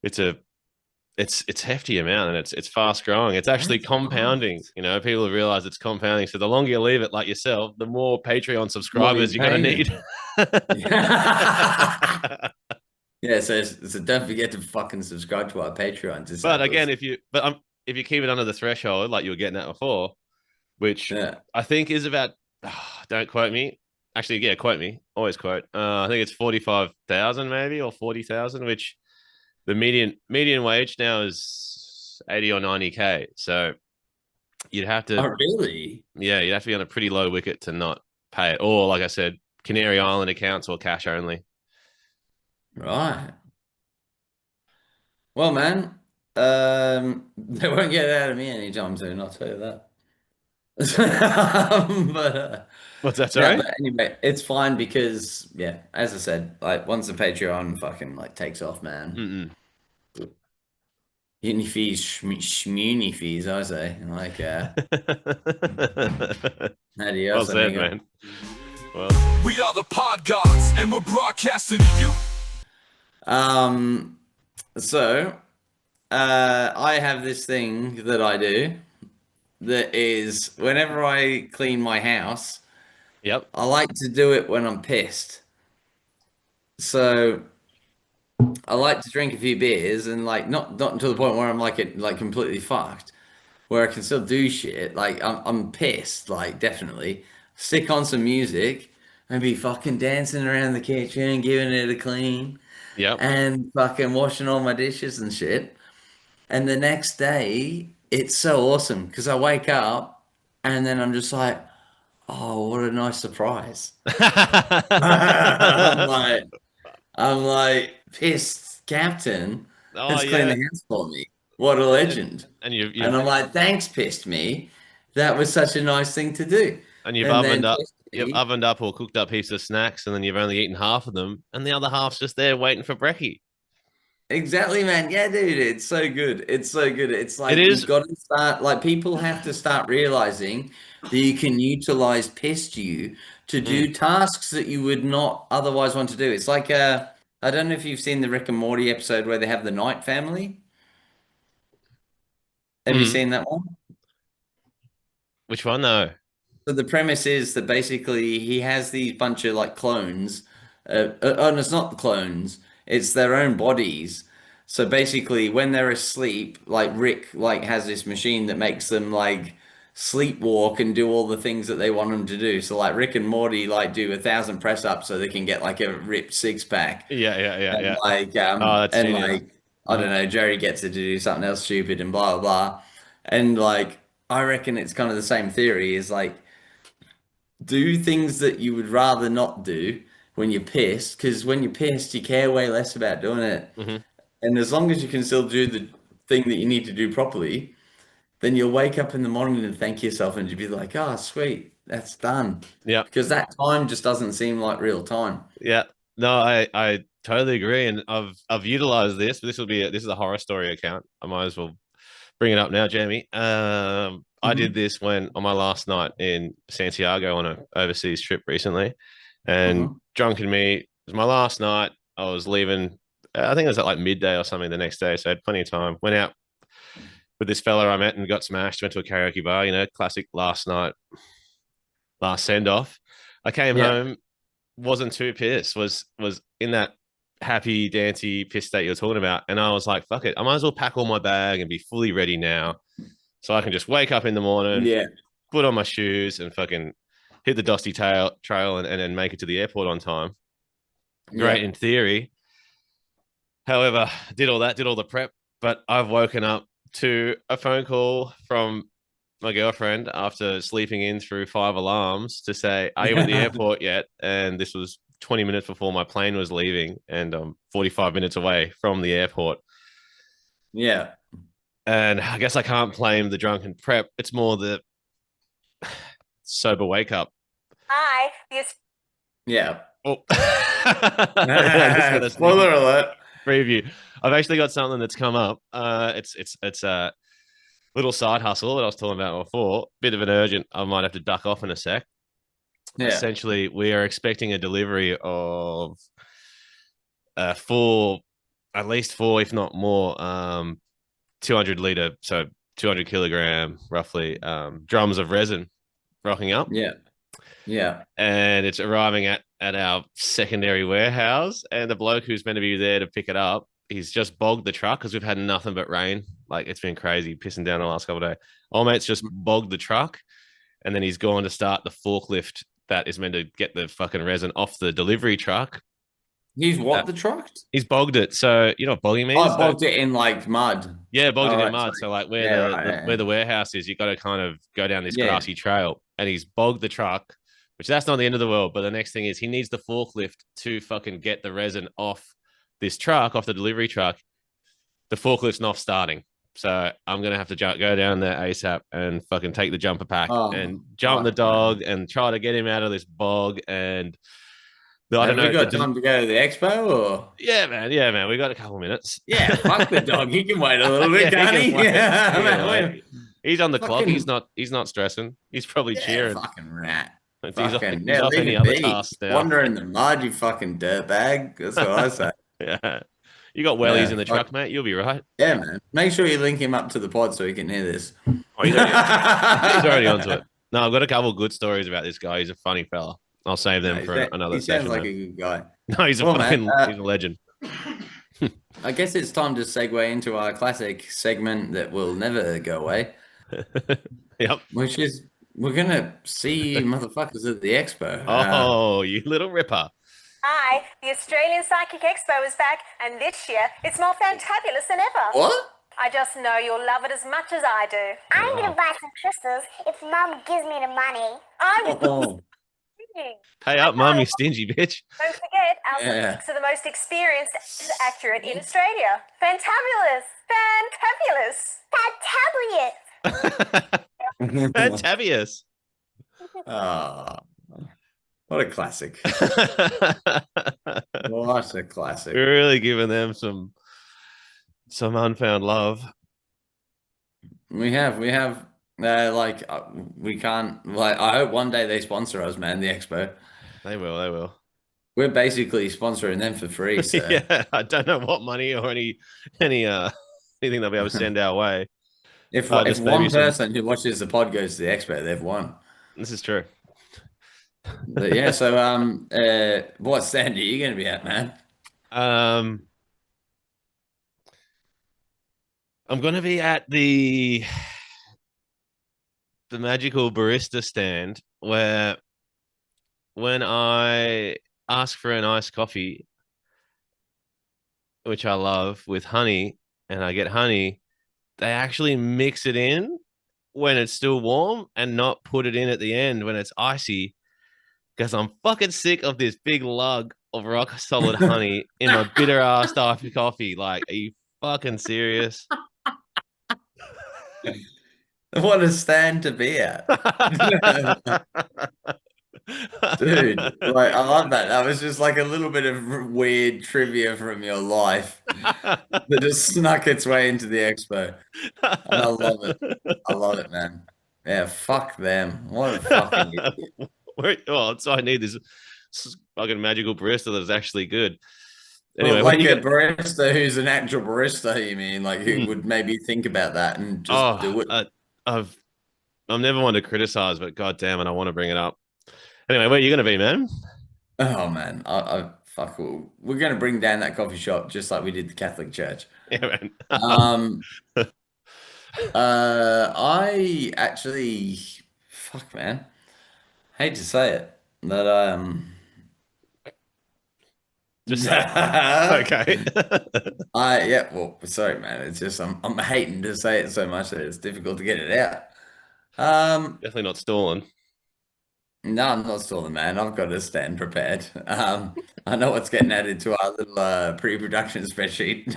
it's hefty amount, and it's fast growing. It's actually compounding. You know, people have realized it's compounding. So the longer you leave it, like yourself, the more Patreon subscribers you're going to need. Yeah, so don't forget to fucking subscribe to our Patreon. But again, if you keep it under the threshold, like you were getting at before, which I think is about, don't quote me. Actually, yeah, quote me. Always quote. I think it's 45,000 maybe, or 40,000, which the median wage now is 80 or 90K. So you'd have to. Oh, really? Yeah, you'd have to be on a pretty low wicket to not pay it. Or, like I said, Canary Island accounts or cash only. Right. Well, man, they won't get it out of me anytime soon. I'll tell you that. But what's that? Sorry. But anyway, it's fine because as I said, like once the Patreon fucking like takes off, man. Uni fees, shmuni fees, I say. Like, adios, well said, man. Well, we are the PodGodz, and we're broadcasting to you. So, I have this thing that I do that is whenever I clean my house, yep, I like to do it when I'm pissed. So I like to drink a few beers and like not to the point where I'm like completely fucked, where I can still do shit. Like I'm pissed, like definitely. Stick on some music and be fucking dancing around the kitchen, giving it a clean, Yep. and fucking washing all my dishes and shit. And the next day, it's so awesome because I wake up and then I'm just like, oh, what a nice surprise. I'm like, I'm like, pissed captain Oh has cleaned yeah. the house for me. What a legend. And you've And I'm like, thanks, pissed me. That was such a nice thing to do. and you've And then ovened up pissed you've me, ovened up or cooked up heaps of snacks, and then you've only eaten half of them, and the other half's just there waiting for brekkie. exactly, man. Yeah, dude, it's so good. It's so good. It's It like you've is. got to start, like, people have to start realizing that you can utilize pissed you to Mm, do tasks that you would not otherwise want to do. It's like, I don't know if you've seen the Rick and Morty episode where they have the Night family. Have you mm. seen that one? Which one though? So the premise is that basically he has these bunch of like clones. And it's not the clones; it's their own bodies. So basically, when they're asleep, like Rick, like has this machine that makes them like sleepwalk and do all the things that they want them to do. So like Rick and Morty like do 1,000 press ups so they can get like a ripped six pack, Yeah, yeah, yeah, and yeah. like Oh, that's and genius. like I don't know, Jerry gets it to do something else stupid and blah blah blah, and like I reckon it's kind of the same theory. Is like do things that you would rather not do when you're pissed, because when you're pissed, you care way less about doing it. Hmm. And as long as you can still do the thing that you need to do properly, then you'll wake up in the morning and thank yourself and you'll be like, oh, sweet, that's done. Yeah, Because that time just doesn't seem like real time. yeah. No, I totally agree, and I've utilized this. This is a horror story account. I might as well bring it up now, Jamie. I did Hmm. this when on my last night in Santiago on an overseas trip recently, and Hmm. drunken me. It was my last night. I was leaving. I think it was at like midday or something the next day, so I had plenty of time. Went out with this fella I met and got smashed. Went to a karaoke bar. You know, classic last night, last send off. I came Yeah. home, wasn't too pissed. Was in that happy, dancy, piss state you're talking about, and I was like, "Fuck it, I might as well pack all my bag and be fully ready now, so I can just wake up in the morning, Yeah. put on my shoes, and fucking hit the dusty trail and then make it to the airport on time." Great Yeah. in theory. However, did all that, did all the prep, but I've woken up to a phone call from my girlfriend after sleeping in through 5 alarms to say, "Are you at the airport yet?" And this was 20 minutes before my plane was leaving, and I'm 45 minutes away from the airport. Yeah. And I guess I can't blame the drunken prep. It's more the sober wake up. Hi. Yes. Yeah. Oh, I just got a sneaky Spoiler alert. preview. I've actually got something that's come up. It's a little side hustle that I was talking about before. Bit of an urgent. I might have to duck off in a sec. Yeah. Essentially, we are expecting a delivery of four, at least four, if not more, 200 liter, so 200 kilogram, roughly, drums of resin rocking up, Yeah. Yeah. and it's arriving at our secondary warehouse. And the bloke who's meant to be there to pick it up, he's just bogged the truck because we've had nothing but rain. Like it's been crazy, pissing down the last couple of days. Old mate's just bogged the truck, and then he's gone to start the forklift that is meant to get the fucking resin off the delivery truck. He's what the truck? He's bogged it. So you know what bogging means? I bogged it in like mud. Yeah, bogged All it in right, mud. sorry. So like where Yeah, right. where the warehouse is, you got to kind of go down this Yeah. grassy trail, and he's bogged the truck, which that's not the end of the world. But the next thing is he needs the forklift to fucking get the resin off this truck, off the delivery truck. The forklift's not starting. So I'm gonna have to go down there ASAP and fucking take the jumper pack Oh, and jump the fuck, dog man. and try to get him out of this bog. And I don't Have we know. got time to go to the expo or? Yeah, man. Yeah, man. We got a couple minutes. Yeah, fuck the dog. He can wait a little bit, Yeah, can't he? he can wait. Yeah, He can man. wait. He's on the clock. Fucking He's not stressing. He's probably yeah, cheering. fucking rat. He's off, Fucking he's yeah, off leave any it other be. tasks now. Wander in the mud, you fucking dirtbag. That's what I say. Yeah. You got wellies Yeah, in the fuck. truck, mate. You'll be right. Yeah, man. Make sure you link him up to the pod so he can hear this. Oh, he's already onto it. No, I've got a couple of good stories about this guy. He's a funny fella. I'll save them for another he session. sounds like though. a good guy. No, he's a Well, fucking man, he's a legend. I guess it's time to segue into our classic segment that will never go away. Yep. which is we're gonna see you motherfuckers at the expo. Oh, you little ripper. Hi, the Australian Psychic Expo is back, and this year it's more fantabulous than ever. What? I just know you'll love it as much as I do. I'm gonna buy some crystals if Mum gives me the money. I'm Oh, kidding. Pay up, mum, you stingy bitch. Don't forget, our Yeah. psychics are the most experienced and accurate in Australia. Fantabulous! Fantabulous! Fantabulous. Ah, what a classic! What a classic! We're really giving them some unfound love. We have, we can't, I hope one day they sponsor us, man, the expo. They will. We're basically sponsoring them for free, so. Yeah, I don't know what money or anything they'll be able to send our way. If Just maybe one some- person who watches the pod goes to the expo, they've won. This is true. But yeah, so what stand are you going to be at, man? I'm going to be at the magical barista stand where when I ask for an iced coffee, which I love, with honey, and I get honey, they actually mix it in when it's still warm and not put it in at the end when it's icy, because I'm fucking sick of this big lug of rock solid honey in my bitter ass iced coffee. Like, are you fucking serious? What a stand to be at. Dude, like I love that. That was just like a little bit of weird trivia from your life that just snuck its way into the expo. And I love it. I love it, man. Yeah, fuck them. What a fucking idiot. Well, so I need this fucking magical barista that's actually good. Anyway, Well, when like you a get- barista who's an actual barista, you mean? Like who would maybe think about that and just do it? I'm never one to criticize, but god damn it, I want to bring it up. Anyway, where are you going to be, man? Oh man, fuck. We're gonna bring down that coffee shop just like we did the Catholic Church. Yeah, man. I actually, fuck, man. Hate to say it, but Just say it. Okay. yeah. Well, sorry, man. It's just I'm hating to say it so much that it's difficult to get it out. Definitely not stalling. No, I'm not stalling, man. I've got to stand prepared. I know what's getting added to our little pre-production spreadsheet.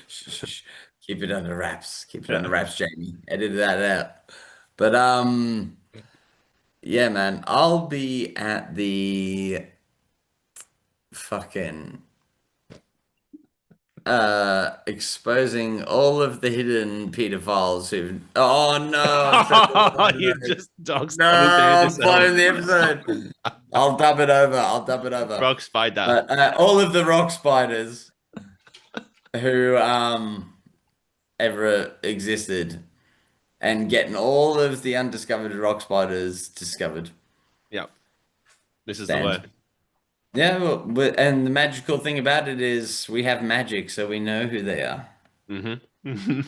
Shh. Keep it under wraps. Keep it under wraps, Jamie. Edit that out. But yeah, man. I'll be at the fucking exposing all of the hidden pedophiles who. Oh no! You just dogs. No, I'm blowing the episode. I'll dub it over. Rock spider. All of the rock spiders who ever existed, and getting all of the undiscovered rock spiders discovered. Yep. This is Stand. the way. Yeah, well, and the magical thing about it is we have magic, so we know who they are. Mm-hmm.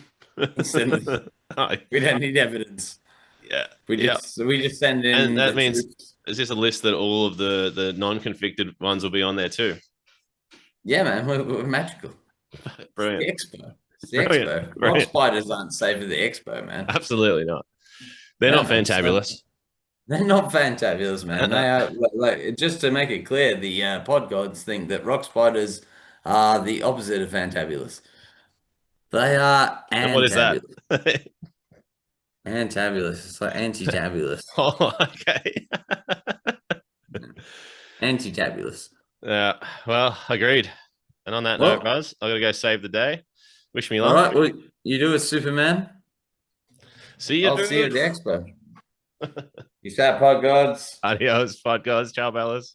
We don't need evidence. Yeah. We just send in. And that the means troops. is this a list that all of the non-convicted ones will be on there too? Yeah, man, we're magical. Brilliant. It's the expo. It's the Brilliant. expo. Rock Brilliant. spiders aren't safe at the expo, man. Absolutely not. They're Yeah, not man, so- fantabulous. They're not fantabulous, man. They are like just to make it clear, the PodGodz think that rock spiders are the opposite of fantabulous. They are And what is that? antabulous. Antabulous. It's like anti-tabulous. Oh, okay. Anti-tabulous. Yeah. Well, agreed. And on that Well- note, Buzz, I gotta go save the day. Wish me All luck. right. Well, you do it, Superman. See you. I'll see you at the expo. You start PodGodz. Adios, PodGodz. Ciao, Bellas.